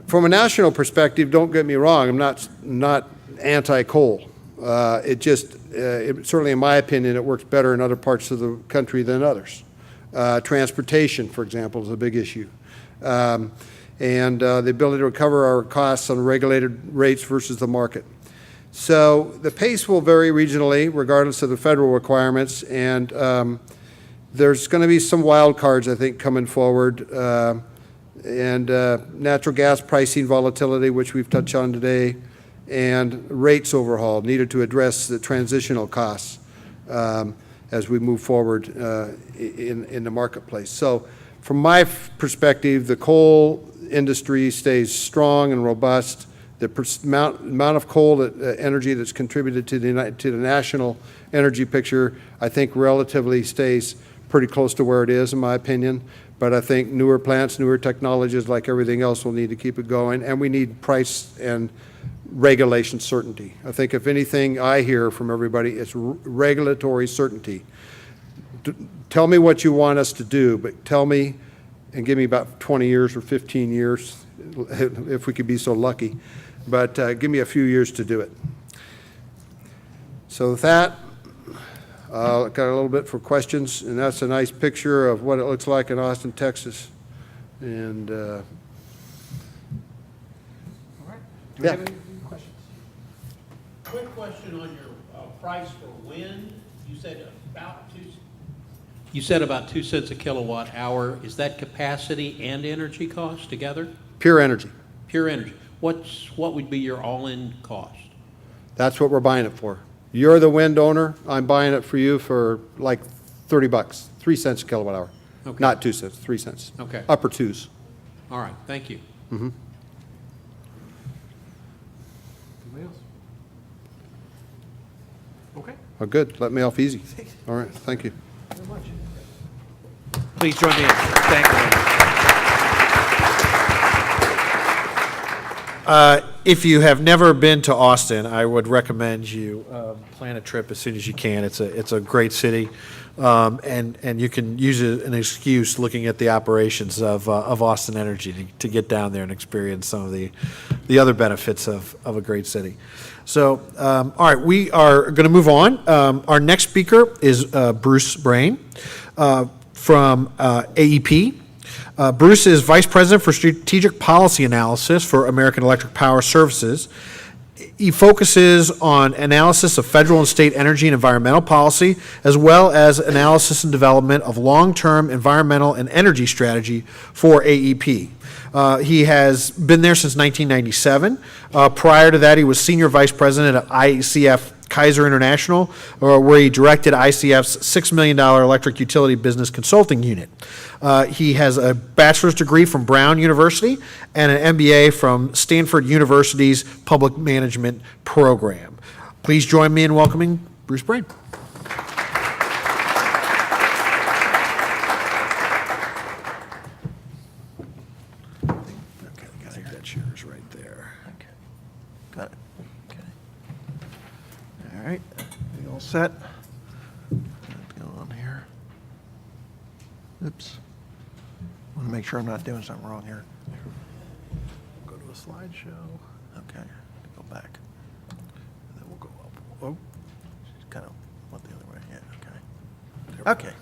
From a national perspective, don't get me wrong, I'm not anti-coal. Certainly in my opinion, it works better in other parts of the country than others. Transportation, for example, is a big issue. And the ability to recover our costs on regulated rates versus the market. So the pace will vary regionally, regardless of the federal requirements, and there's going to be some wild cards, I think, coming forward, and natural gas pricing volatility, which we've touched on today, and rates overhaul needed to address the transitional costs as we move forward in the marketplace. So from my perspective, the coal industry stays strong and robust. The amount of coal energy that's contributed to the national energy picture, I think relatively stays pretty close to where it is, in my opinion. But I think newer plants, newer technologies, like everything else, will need to keep it going. And we need price and regulation certainty. I think if anything I hear from everybody, it's regulatory certainty. Tell me what you want us to do, but tell me and give me about 20 years or 15 years, if we could be so lucky. But give me a few years to do it. So with that, got a little bit for questions, and that's a nice picture of what it looks like in Austin, Texas. And All right. Do we Yeah. have any questions? Quick question on your price for wind. You said about 2 cents a kilowatt hour. Is that capacity and energy cost together? pure energy. Pure energy. What would be your all-in cost? That's what we're buying it for. You're the wind owner. I'm buying it for you for like $30, 3 cents a kilowatt hour. Okay. Not 2 cents, 3 cents. Okay. Upper twos. All right, thank you. Anybody else? Okay. Oh, good. Let me off easy. All right. Thank you. Very much. Please join me in thanking them. If you have never been to Austin, I would recommend you plan a trip as soon as you can. It's a great city, and you can use it an excuse looking at the operations of Austin Energy to get down there and experience some of the other benefits of a great city. So, all right, we are going to move on. Our next speaker is Bruce Braine from AEP. Bruce is Vice President for Strategic Policy Analysis for American Electric Power Services. He focuses on analysis of federal and state energy and environmental policy, as well as analysis and development of long-term environmental and energy strategy for AEP. He has been there since 1997. Prior to that, he was Senior Vice President at ICF Kaiser International, where he directed ICF's $6 million electric utility business consulting unit. He has a bachelor's degree from Brown University and an MBA from Stanford University's Public Management program. Please join me in welcoming Bruce Braine. Okay, I think that chair's right there. Okay, got it. Okay. All right, we all set? What's going on here? Oops. Want to make sure I'm not doing something wrong here. Go to a slideshow. Okay, go back. And then we'll go up. Oh, just kind of went the other way. Yeah, okay.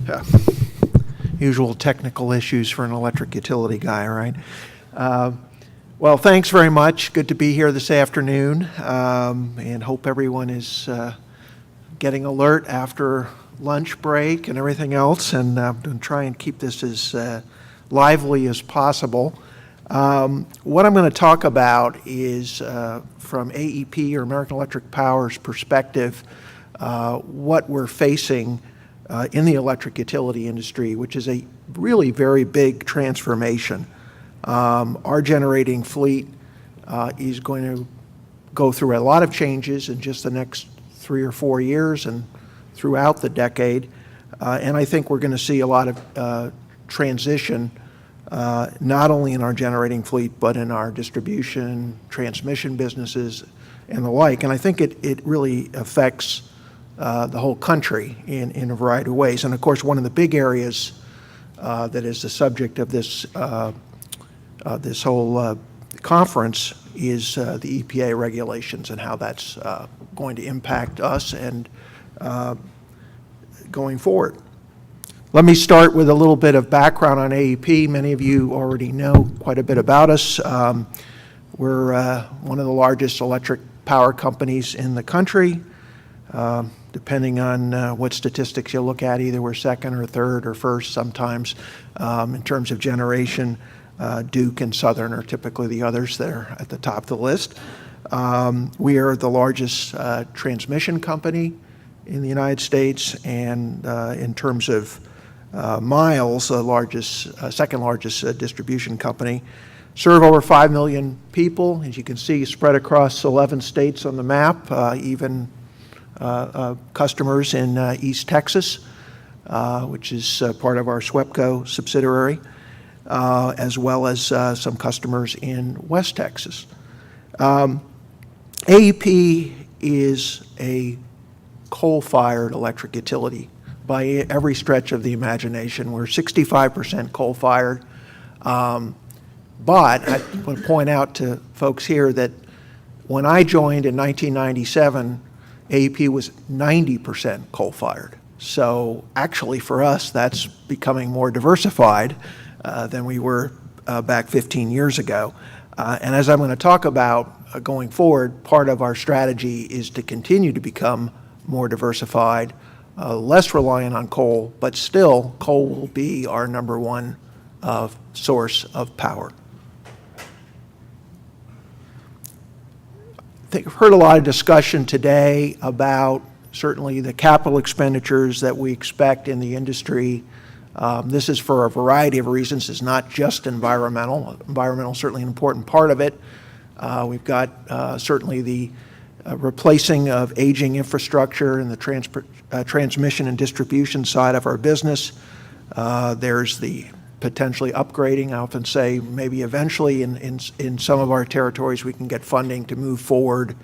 Okay. Usual technical issues for an electric utility guy, right? Well, thanks very much. Good to be here this afternoon, and hope everyone is getting alert after lunch break and everything else, and I'm going to try and keep this as lively as possible. What I'm going to talk about is, from AEP, or American Electric Power's perspective, what we're facing in the electric utility industry, which is a really very big transformation. Our generating fleet is going to go through a lot of changes in just the next 3 or 4 years and throughout the decade. And I think we're going to see a lot of transition, not only in our generating fleet, but in our distribution, transmission businesses, and the like. And I think it really affects the whole country in a variety of ways. And of course, one of the big areas that is the subject of this this whole conference is the EPA regulations and how that's going to impact us and going forward. Let me start with a little bit of background on AEP. Many of you already know quite a bit about us. We're one of the largest electric power companies in the country. Depending on what statistics you look at, either we're second or third or first sometimes in terms of generation. Duke and Southern are typically the others that are at the top of the list. We are the largest transmission company in the United States, and in terms of miles, the largest, second largest distribution company. Serve over 5 million people, as you can see, spread across 11 states on the map, even customers in East Texas, which is part of our SWEPCO subsidiary, as well as some customers in West Texas. AEP is a coal-fired electric utility by every stretch of the imagination. We're 65% coal-fired. But I want to point out to folks here that when I joined in 1997, AEP was 90% coal-fired. So actually for us, that's becoming more diversified than we were back 15 years ago. And as I'm going to talk about going forward, part of our strategy is to continue to become more diversified, less reliant on coal, but still coal will be our number one source of power. I think I've heard a lot of discussion today about certainly the capital expenditures that we expect in the industry. This is for a variety of reasons. It's not just environmental. Environmental is certainly an important part of it. We've got certainly the replacing of aging infrastructure in the transmission and distribution side of our business. There's the potentially upgrading. I often say maybe eventually in some of our territories we can get funding to move forward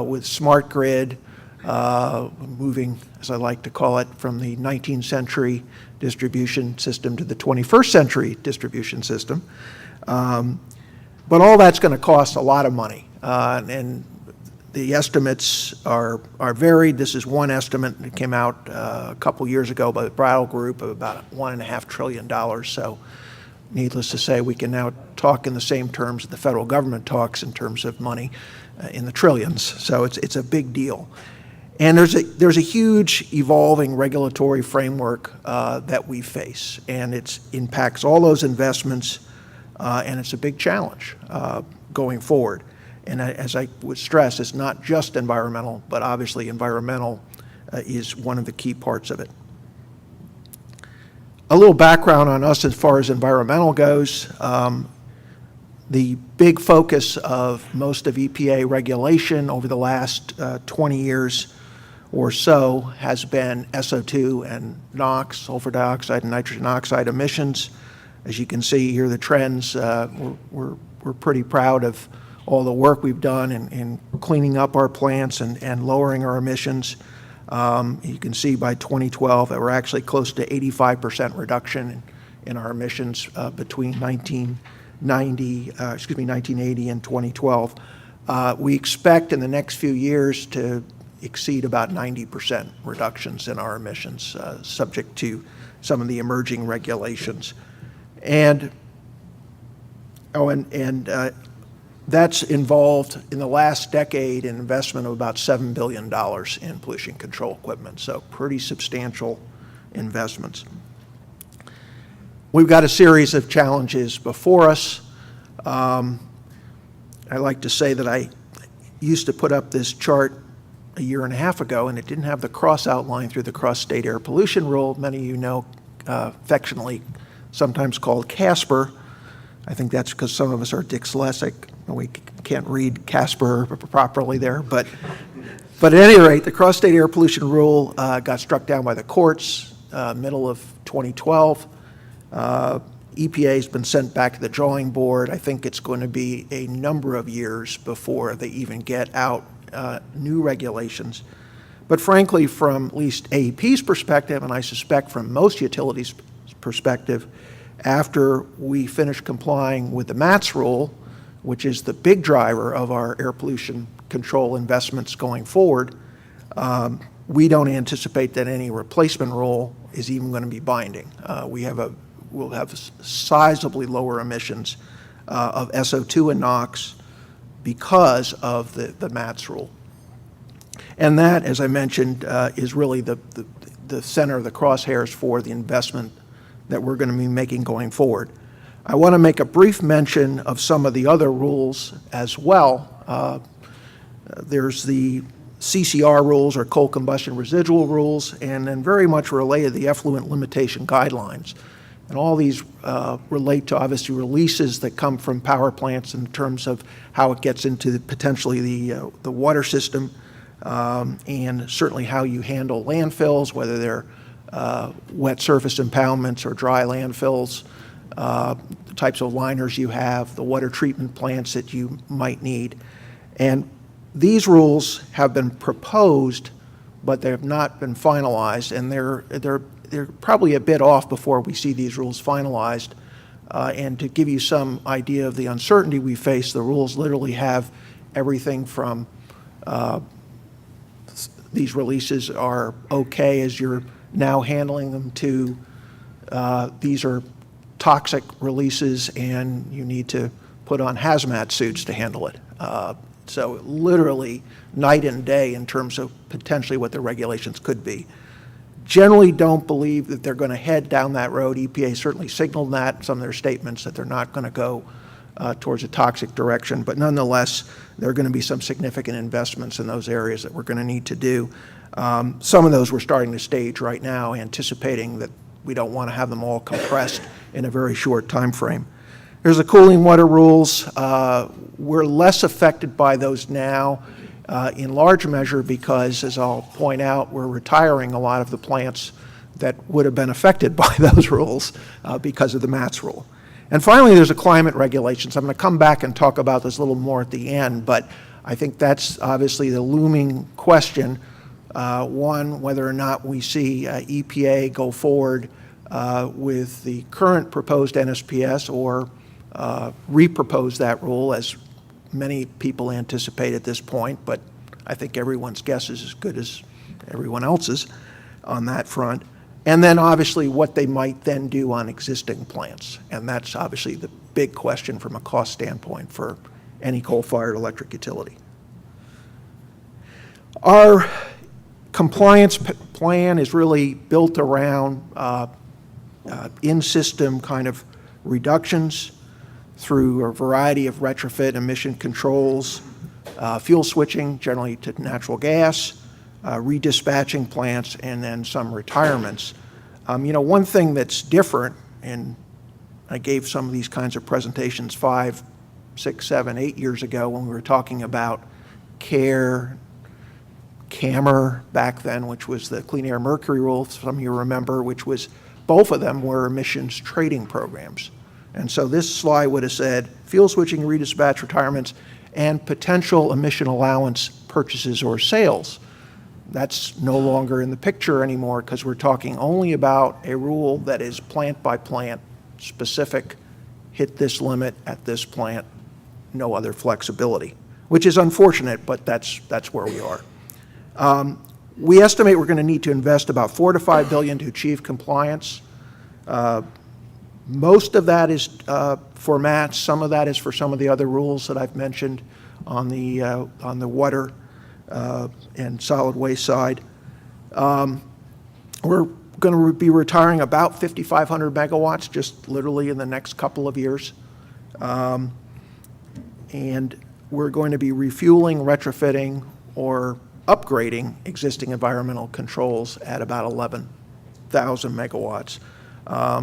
with smart grid, moving, as I like to call it, from the 19th century distribution system to the 21st century distribution system. But all that's going to cost a lot of money, and the estimates are varied. This is one estimate that came out a couple years ago by the Brattle Group of about $1.5 trillion. So needless to say, we can now talk in the same terms that the federal government talks in terms of money in the trillions. So it's a big deal. And there's a huge evolving regulatory framework that we face, and it impacts all those investments, and it's a big challenge going forward. And as I would stress, it's not just environmental, but obviously environmental is one of the key parts of it. A little background on us as far as environmental goes. The big focus of most of EPA regulation over the last 20 years or so has been SO2 and NOx, sulfur dioxide and nitrogen oxide emissions. As you can see here, the trends, we're pretty proud of all the work we've done in cleaning up our plants and lowering our emissions. You can see by 2012 that we're actually close to 85% reduction in our emissions between 1980 and 2012. We expect in the next few years to exceed about 90% reductions in our emissions, subject to some of the emerging regulations. And that's involved in the last decade an investment of about $7 billion in pollution control equipment, so pretty substantial investments. We've got a series of challenges before us. I like to say that I used to put up this chart a year and a half ago, and it didn't have the cross outline through the cross-state air pollution rule. Many of you know, affectionately sometimes called CSAPR. I think that's because some of us are dyslexic, and we can't read Casper properly there. But at any rate, the cross-state air pollution rule got struck down by the courts middle of 2012. EPA has been sent back to the drawing board. I think it's going to be a number of years before they even get out new regulations. But frankly, from at least AEP's perspective, and I suspect from most utilities' perspective, after we finish complying with the MATS rule, which is the big driver of our air pollution control investments going forward, we don't anticipate that any replacement rule is even going to be binding. We'll have sizably lower emissions of SO2 and NOx because of the MATS rule. And that, as I mentioned, is really the center of the crosshairs for the investment that we're going to be making going forward. I want to make a brief mention of some of the other rules as well. There's the CCR rules, or coal combustion residual rules, and then very much related the effluent limitation guidelines. And all these relate to, obviously, releases that come from power plants in terms of how it gets into potentially the water system, and certainly how you handle landfills, whether they're wet surface impoundments or dry landfills, the types of liners you have, the water treatment plants that you might need. And these rules have been proposed, but they have not been finalized, and they're probably a bit off before we see these rules finalized. And to give you some idea of the uncertainty we face, the rules literally have everything from these releases are okay as you're now handling them to these are toxic releases and you need to put on hazmat suits to handle it. So literally night and day in terms of potentially what the regulations could be. Generally don't believe that they're going to head down that road. EPA certainly signaled that in some of their statements that they're not going to go towards a toxic direction, but nonetheless, there are going to be some significant investments in those areas that we're going to need to do. Some of those we're starting to stage right now, anticipating that we don't want to have them all compressed in a very short time frame. There's the cooling water rules. We're less affected by those now in large measure because, as I'll point out, we're retiring a lot of the plants that would have been affected by those rules because of the MATS rule. And finally, there's the climate regulations. I'm going to come back and talk about this a little more at the end, but I think that's obviously the looming question. One, whether or not we see EPA go forward with the current proposed NSPS or repropose that rule, as many people anticipate at this point, but I think everyone's guess is as good as everyone else's on that front. And then obviously what they might then do on existing plants. And that's obviously the big question from a cost standpoint for any coal-fired electric utility. Our compliance plan is really built around in-system kind of reductions through a variety of retrofit emission controls, fuel switching, generally to natural gas, redispatching plants, and then some retirements. One thing that's different, and I gave some of these kinds of presentations 5, 6, 7, 8 years ago when we were talking about CARE, CAMR back then, which was the Clean Air Mercury Rule, some of you remember, which was, both of them were emissions trading programs. And so this slide would have said fuel switching, redispatch, retirements, and potential emission allowance purchases or sales. That's no longer in the picture anymore because we're talking only about a rule that is plant by plant specific, hit this limit at this plant, no other flexibility, which is unfortunate, but that's where we are. We estimate we're going to need to invest about $4 to $5 billion to achieve compliance. Most of that is for MATS. Some of that is for some of the other rules that I've mentioned on the water and solid waste side. We're going to be retiring about 5,500 megawatts just literally in the next couple of years. And we're going to be refueling, retrofitting, or upgrading existing environmental controls at about 11,000 megawatts.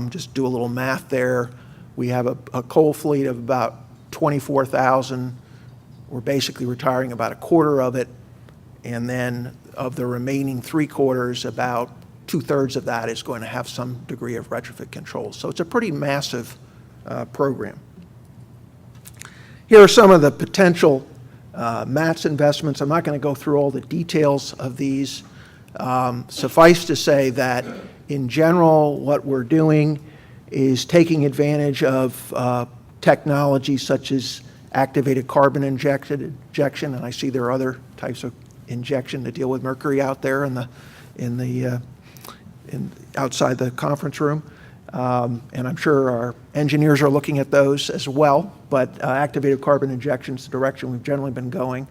Just do a little math there. We have a coal fleet of about 24,000. We're basically retiring about a quarter of it, and then of the remaining three-quarters, about two-thirds of that is going to have some degree of retrofit controls. So it's a pretty massive program. Here are some of the potential MATS investments. I'm not going to go through all the details of these. Suffice to say that in general, what we're doing is taking advantage of technology such as activated carbon injection, and I see there are other types of injection to deal with mercury out there outside the conference room. And I'm sure our engineers are looking at those as well, but activated carbon injection is the direction we've generally been going.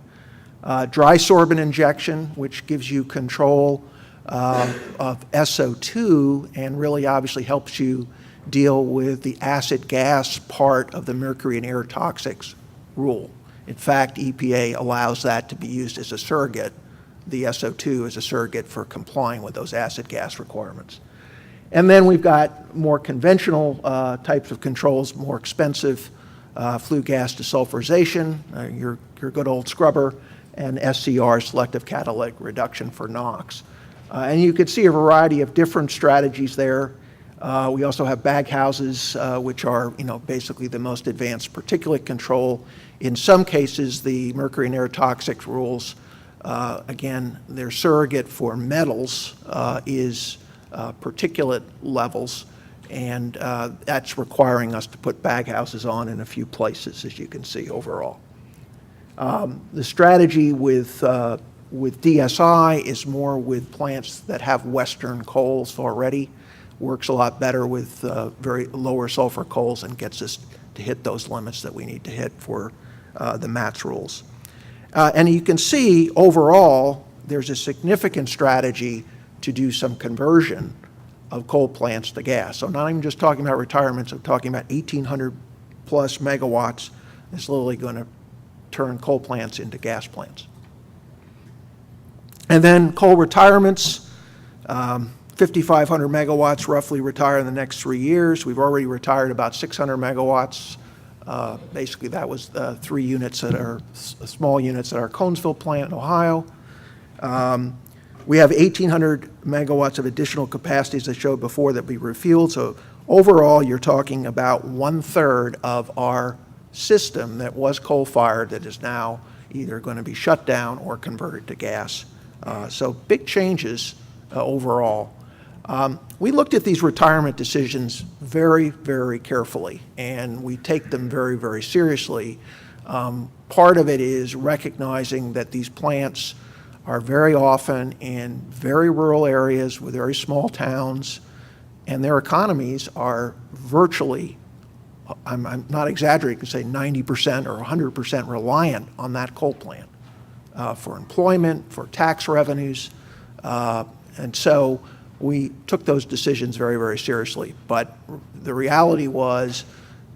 Dry sorbent injection, which gives you control of SO2 and really obviously helps you deal with the acid gas part of the mercury and air toxics rule. In fact, EPA allows that to be used as a surrogate, the SO2 as a surrogate for complying with those acid gas requirements. And then we've got more conventional types of controls, more expensive flue gas desulfurization, your good old scrubber, and SCR, selective catalytic reduction for NOx. And you can see a variety of different strategies there. We also have bag houses, which are basically the most advanced particulate control. In some cases, the mercury and air toxics rules, again, their surrogate for metals is particulate levels, and that's requiring us to put bag houses on in a few places, as you can see overall. The strategy with DSI is more with plants that have western coals already. Works a lot better with very lower sulfur coals and gets us to hit those limits that we need to hit for the MATS rules. And you can see overall there's a significant strategy to do some conversion of coal plants to gas. So not even just talking about retirements, I'm talking about 1,800 plus megawatts is literally going to turn coal plants into gas plants. And then coal retirements, 5,500 megawatts roughly retire in the next 3 years. We've already retired about 600 megawatts. Basically, that was 3 units that are small units at our Conesville plant in Ohio. We have 1,800 megawatts of additional capacity, as I showed before, that we refueled. So overall, you're talking about 1/3 of our system that was coal-fired that is now either going to be shut down or converted to gas. So big changes overall. We looked at these retirement decisions very, very carefully, and we take them very, very seriously. Part of it is recognizing that these plants are very often in very rural areas with very small towns, and their economies are virtually, I'm not exaggerating to say 90% or 100% reliant on that coal plant for employment, for tax revenues, and so we took those decisions very, very seriously. But the reality was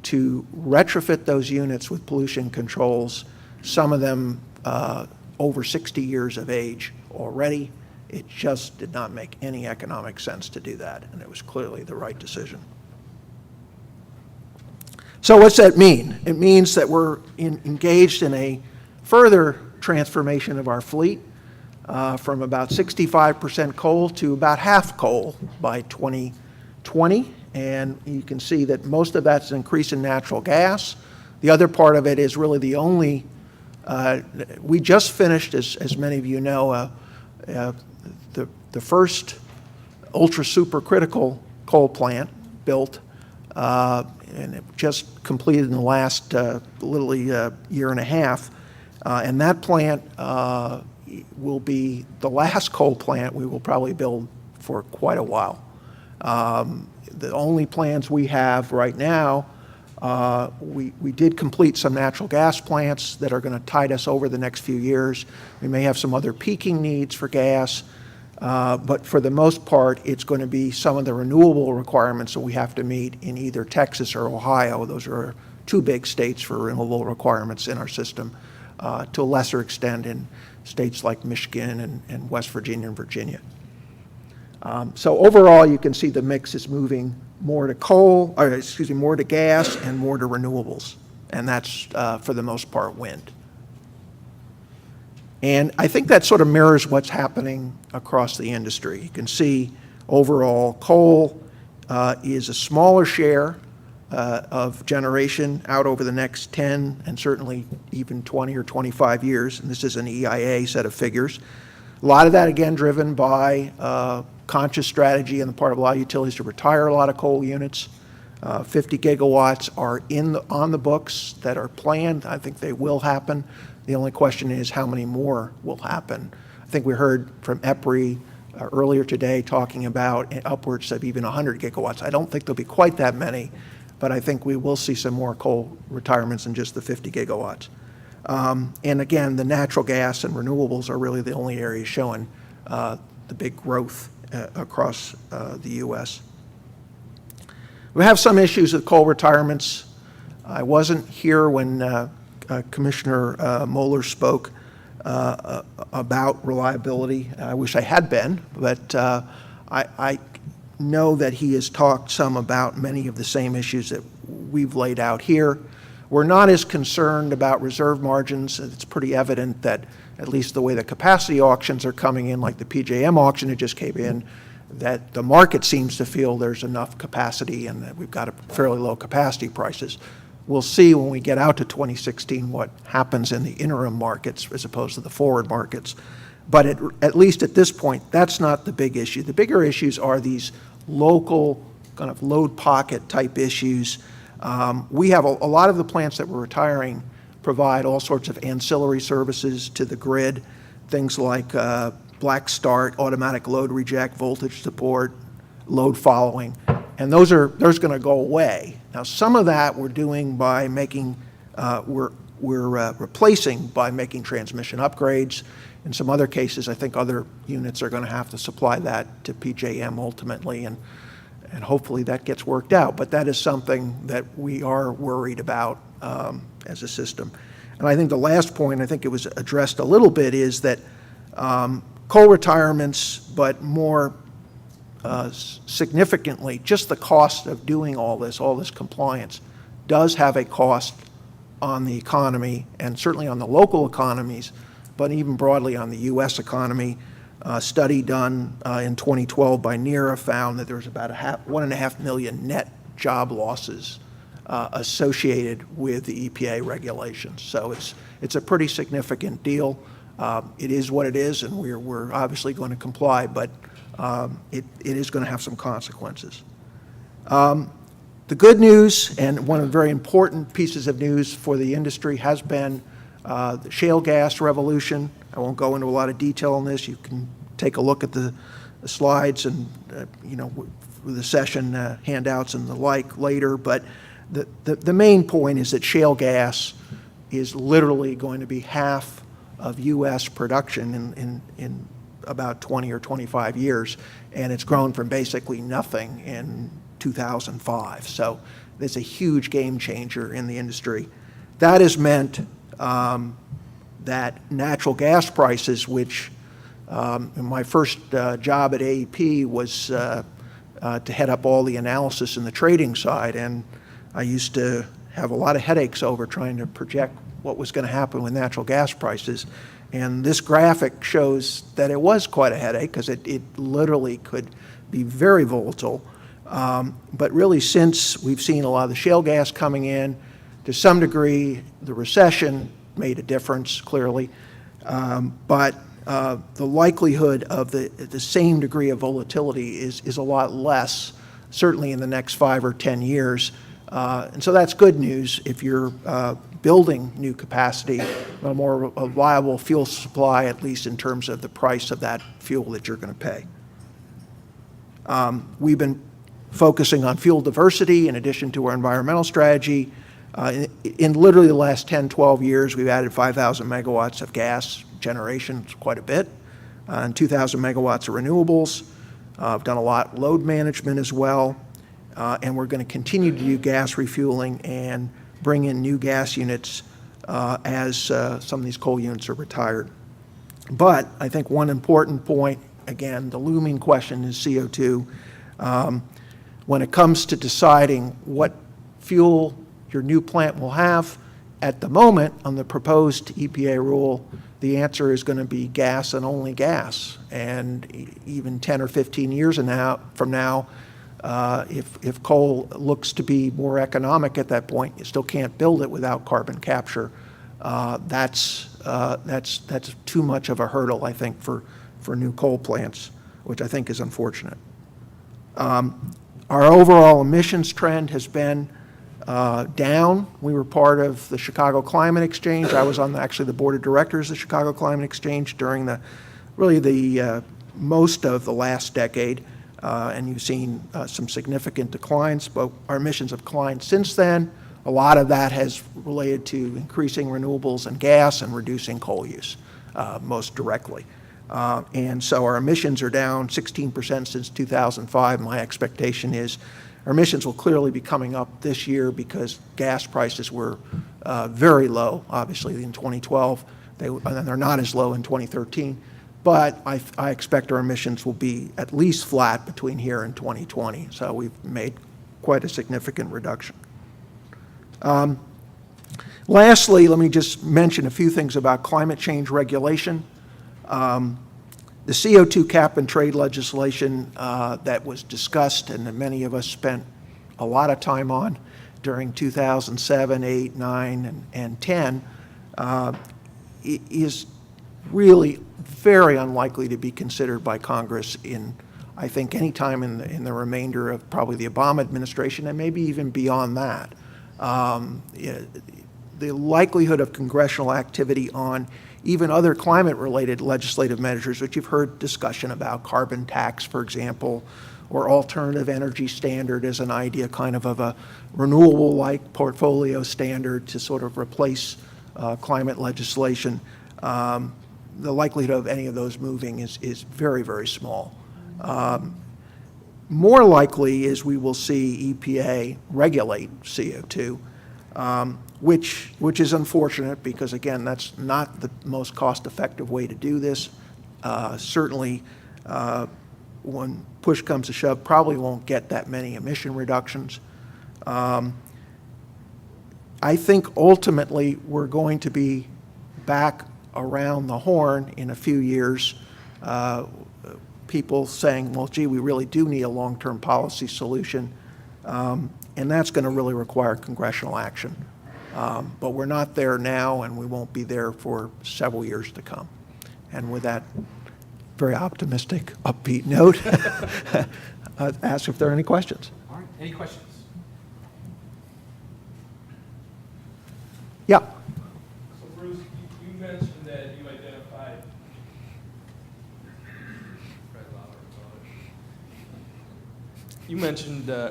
to retrofit those units with pollution controls, some of them over 60 years of age already. It just did not make any economic sense to do that, and it was clearly the right decision. So what's that mean? It means that we're engaged in a further transformation of our fleet from about 65% coal to about half coal by 2020. And you can see that most of that's an increase in natural gas. The other part of it is really the only, we just finished, as many of you know, the first ultra supercritical coal plant built, and it just completed in the last literally year and a half. And that plant will be the last coal plant we will probably build for quite a while. The only plans we have right now, we did complete some natural gas plants that are going to tide us over the next few years. We may have some other peaking needs for gas, but for the most part, it's going to be some of the renewable requirements that we have to meet in either Texas or Ohio. Those are 2 big states for renewable requirements in our system, to a lesser extent in states like Michigan and West Virginia and Virginia. So overall, you can see the mix is moving more to more to gas and more to renewables. And that's, for the most part, wind. And I think that sort of mirrors what's happening across the industry. You can see overall coal is a smaller share of generation out over the next 10 and certainly even 20 or 25 years. And this is an EIA set of figures. A lot of that, again, driven by conscious strategy on the part of a lot of utilities to retire a lot of coal units. 50 gigawatts are on the books that are planned. I think they will happen. The only question is how many more will happen. I think we heard from EPRI earlier today talking about upwards of even 100 gigawatts. I don't think there'll be quite that many, but I think we will see some more coal retirements than just the 50 gigawatts. And again, the natural gas and renewables are really the only areas showing the big growth across the U.S. We have some issues with coal retirements. I wasn't here when Commissioner Moeller spoke about reliability. I wish I had been, but I know that he has talked some about many of the same issues that we've laid out here. We're not as concerned about reserve margins. It's pretty evident that at least the way the capacity auctions are coming in, like the PJM auction that just came in, that the market seems to feel there's enough capacity and that we've got a fairly low capacity prices. We'll see when we get out to 2016 what happens in the interim markets as opposed to the forward markets. But at least at this point, that's not the big issue. The bigger issues are these local kind of load pocket type issues. We have a lot of the plants that we're retiring provide all sorts of ancillary services to the grid, things like black start, automatic load reject, voltage support, load following, and those going to go away. Now, some of that we're doing by making, we're replacing by making transmission upgrades. In some other cases, I think other units are going to have to supply that to PJM ultimately, and hopefully that gets worked out. But that is something that we are worried about as a system. And I think the last point, I think it was addressed a little bit, is that coal retirements, but more significantly, just the cost of doing all this compliance does have a cost on the economy and certainly on the local economies, but even broadly on the U.S. economy. A study done in 2012 by NERA found that there was about 1.5 million net job losses associated with the EPA regulations. So it's a pretty significant deal. It is what it is, and we're obviously going to comply, but it is going to have some consequences. The good news, and one of the very important pieces of news for the industry, has been the shale gas revolution. I won't go into a lot of detail on this. You can take a look at the slides and the session handouts and the like later. But the main point is that shale gas is literally going to be half of U.S. production in about 20 or 25 years, and it's grown from basically nothing in 2005. So it's a huge game changer in the industry. That has meant that natural gas prices, which in my first job at AEP was to head up all the analysis in the trading side, and I used to have a lot of headaches over trying to project what was going to happen with natural gas prices. And this graphic shows that it was quite a headache because it literally could be very volatile. But really, since we've seen a lot of the shale gas coming in, to some degree, the recession made a difference, clearly. But the likelihood of the same degree of volatility is a lot less, certainly in the next 5 or 10 years. And so that's good news if you're building new capacity, a more viable fuel supply, at least in terms of the price of that fuel that you're going to pay. We've been focusing on fuel diversity in addition to our environmental strategy. In literally the last 10, 12 years, we've added 5,000 megawatts of gas generation, quite a bit, and 2,000 megawatts of renewables. I've done a lot load management as well, and we're going to continue to do gas refueling and bring in new gas units as some of these coal units are retired. But I think one important point again, the looming question is CO2. When it comes to deciding what fuel your new plant will have, at the moment, on the proposed EPA rule, the answer is going to be gas and only gas. And even 10 or 15 years from now, if coal looks to be more economic at that point, you still can't build it without carbon capture. That's too much of a hurdle, I think, for new coal plants, which I think is unfortunate. Our overall emissions trend has been down. We were part of the Chicago Climate Exchange. I was on actually the board of directors of the Chicago Climate Exchange during the most of the last decade, and you've seen some significant declines, but our emissions have declined since then. A lot of that has related to increasing renewables and gas and reducing coal use, most directly. And so our emissions are down 16% since 2005. My expectation is our emissions will clearly be coming up this year because gas prices were very low, obviously, in 2012. And they're not as low in 2013. But I expect our emissions will be at least flat between here and 2020. So we've made quite a significant reduction. Lastly, let me just mention a few things about climate change regulation. The CO2 cap and trade legislation that was discussed and that many of us spent a lot of time on during 2007, 8, 9, and 10 is really very unlikely to be considered by Congress in, I think, any time in the remainder of probably the Obama administration and maybe even beyond that. The likelihood of congressional activity on even other climate-related legislative measures, which you've heard discussion about, carbon tax, for example, or alternative energy standard as an idea kind of a renewable-like portfolio standard to sort of replace climate legislation. The likelihood of any of those moving is very, very small. More likely is we will see EPA regulate CO2, which is unfortunate because, again, that's not the most cost-effective way to do this. Certainly, when push comes to shove, probably won't get that many emission reductions. I think ultimately we're going to be back around the horn in a few years, people saying, well, gee, we really do need a long-term policy solution, and that's going to really require congressional action. But we're not there now, and we won't be there for several years to come. And with that very optimistic, upbeat note, I'd ask if there are any questions. All right, any questions? Yeah. So Bruce, you mentioned that you identified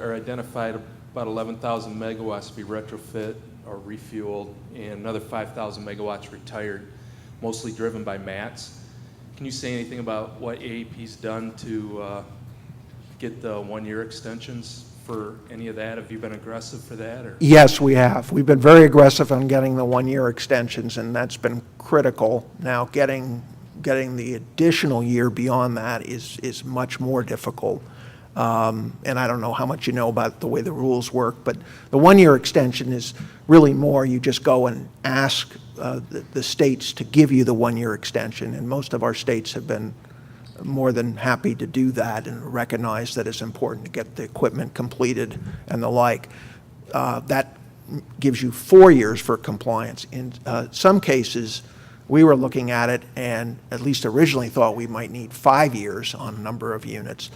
or identified about 11,000 megawatts to be retrofit or refueled, and another 5,000 megawatts retired, mostly driven by MATS. Can you say anything about what AEP's done to get the one-year extensions for any of that? Have you been aggressive for that? Or? Yes, we have. We've been very aggressive on getting the one-year extensions, and that's been critical. Now, getting the additional year beyond that is much more difficult. And I don't know how much you know about the way the rules work, but the one-year extension is really more you just go and ask the states to give you the one-year extension, and most of our states have been more than happy to do that and recognize that it's important to get the equipment completed and the like. That gives you 4 years for compliance. In some cases, we were looking at it and at least originally thought we might need 5 years on a number of units.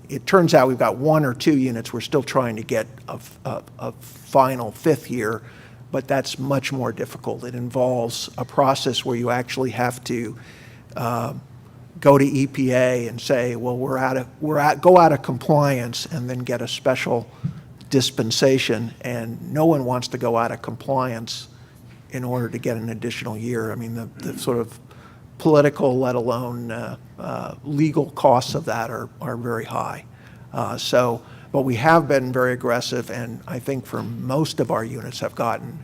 It turns out we've got 1 or 2 units. We're still trying to get a final 5th year, but that's much more difficult. It involves a process where you actually have to go to EPA and say, well, go out of compliance and then get a special dispensation, and no one wants to go out of compliance in order to get an additional year. I mean, the sort of political, let alone legal costs of that are very high. But we have been very aggressive, and I think for most of our units have gotten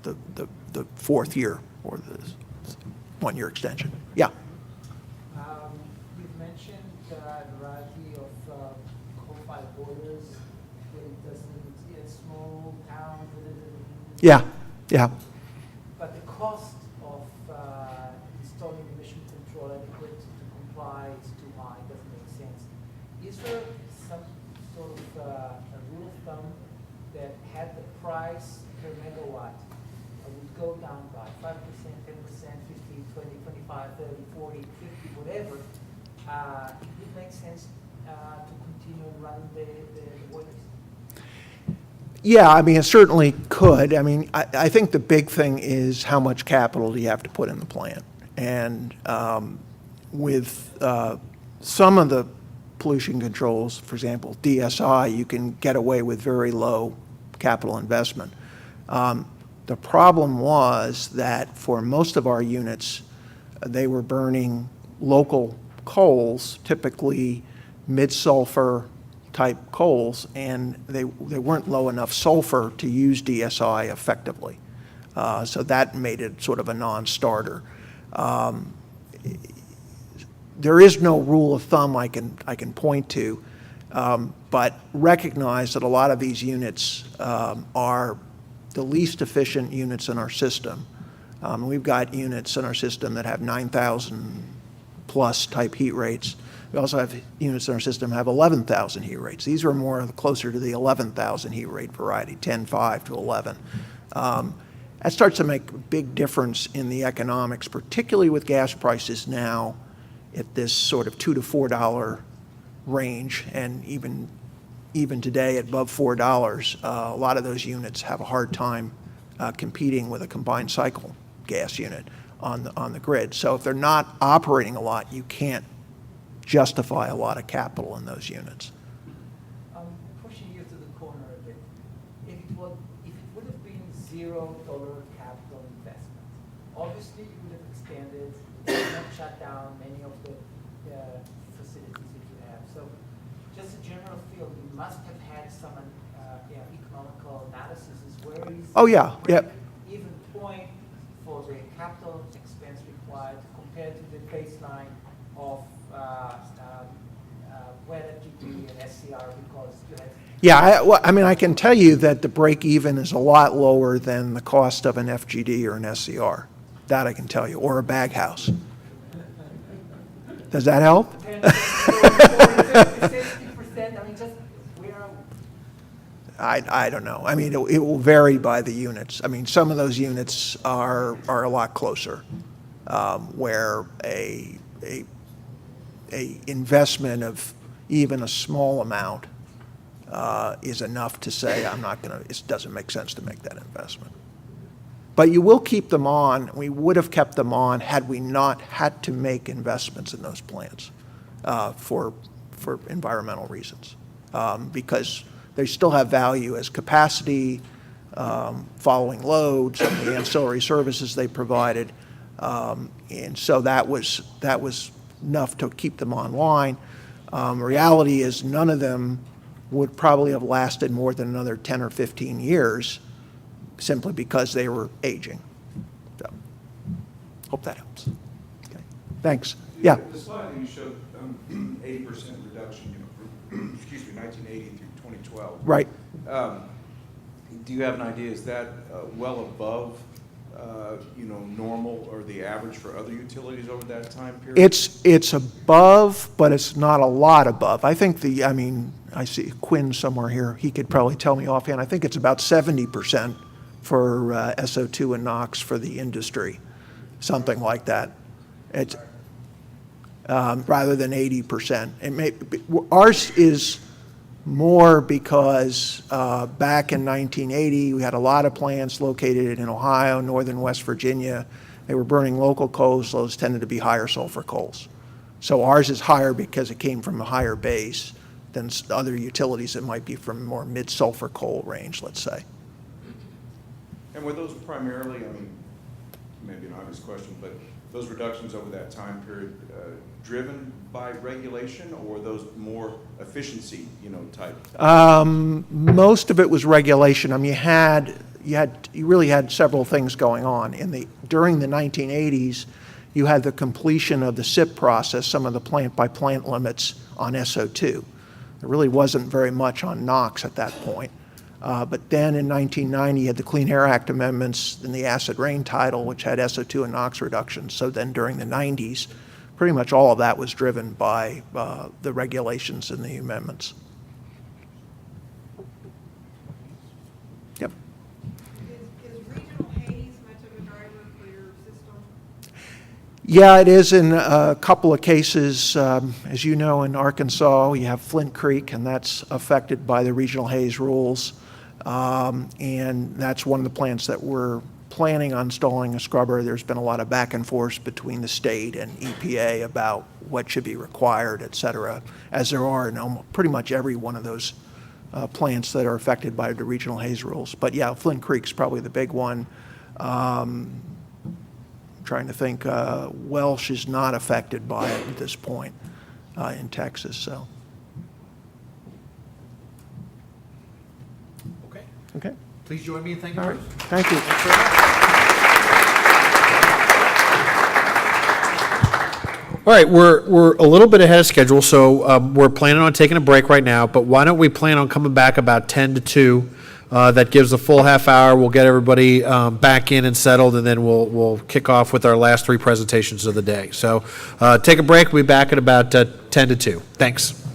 the 4th year or the 1-year extension. Yeah. variety of coal-fired boilers that it doesn't, it's small towns. Yeah, yeah. But the cost of installing emission control adequate to comply is too high, it doesn't make sense. Is there some sort of a rule of thumb that had the price per megawatt would go down by 5%, 10%, 15, 20, 25, 30, 40, 50, whatever, it would make sense to continue running the boilers? Yeah, I mean, it certainly could. I mean, I think the big thing is how much capital do you have to put in the plant? And with some of the pollution controls, for example, DSI, you can get away with very low capital investment. The problem was that for most of our units, they were burning local coals, typically mid-sulfur type coals, and they weren't low enough sulfur to use DSI effectively. So that made it sort of a non-starter. There is no rule of thumb I can point to, but recognize that a lot of these units are the least efficient units in our system. We've got units in our system that have 9,000 plus type heat rates. We also have units in our system that have 11,000 heat rates. These are more closer to the 11,000 heat rate variety, 10.5 to 11. That starts to make a big difference in the economics, particularly with gas prices now at this sort of $2 to $4 range, and even today at above $4, a lot of those units have a hard time competing with a combined cycle gas unit on the grid. So if they're not operating a lot, you can't justify a lot of capital in those units. Pushing you to the corner a bit. If it would have been $0 capital investment, obviously you would have expanded, you would not shut down many of the facilities that you have. So just a general feel, you must have had some economical analysis where is Oh, yeah, yeah. even point for the capital expense required compared to the baseline of wet FGD and SCR, because you had. Yeah, I mean, I can tell you that the break even is a lot lower than the cost of an FGD or an SCR. That I can tell you, or a bag house. Does that help? 10, 60%, I mean, just where. I don't know. I mean, it will vary by the units. I mean, some of those units are a lot closer, where a investment of even a small amount is enough to say it doesn't make sense to make that investment. But you will keep them on. We would have kept them on had we not had to make investments in those plants for environmental reasons, because they still have value as capacity, following loads, and the ancillary services they provided, and so that was enough to keep them online. Reality is none of them would probably have lasted more than another 10 or 15 years simply because they were aging. So, hope that helps. Okay. Thanks. Yeah. The slide that you showed, 80% reduction, excuse me, 1980 through 2012. Right. Do you have an idea, is that well above normal or the average for other utilities over that time period? It's above, but it's not a lot above. I think I see Quinn somewhere here. He could probably tell me offhand. I think it's about 70% for SO2 and NOx for the industry, something like that. It's rather than 80%. Ours is more because back in 1980, we had a lot of plants located in Ohio, northern West Virginia. They were burning local coals. Those tended to be higher sulfur coals. So ours is higher because it came from a higher base than other utilities that might be from more mid-sulfur coal range, let's say. And were those primarily, maybe an obvious question, but those reductions over that time period driven by regulation, or were those more efficiency, type? Most of it was regulation. I mean, you really had several things going on. During the 1980s, you had the completion of the SIP process, some of the plant-by-plant limits on SO2. There really wasn't very much on NOx at that point. But then in 1990, you had the Clean Air Act amendments and the acid rain title, which had SO2 and NOx reductions. So then during the 90s, pretty much all of that was driven by the regulations and the amendments. Yep. Is regional haze much of a driver for your system? Yeah, it is in a couple of cases. As you know, in Arkansas, you have Flint Creek, and that's affected by the regional haze rules. And that's one of the plants that we're planning on installing a scrubber. There's been a lot of back and forth between the state and EPA about what should be required, et cetera, as there are in almost, pretty much every one of those plants that are affected by the regional haze rules. But yeah, Flint Creek's probably the big one. Trying to think, Welsh is not affected by it at this point in Texas, so. Okay. Okay, Please join me in thanking all right, Bruce. thank you. Thanks very much. All right, we're a little bit ahead of schedule, so we're planning on taking a break right now, but why don't we plan on coming back about 10 to 2? That gives a full half hour. We'll get everybody back in and settled, and then we'll kick off with our last 3 presentations of the day. So take a break. We'll be back at about 10 to 2. Thanks.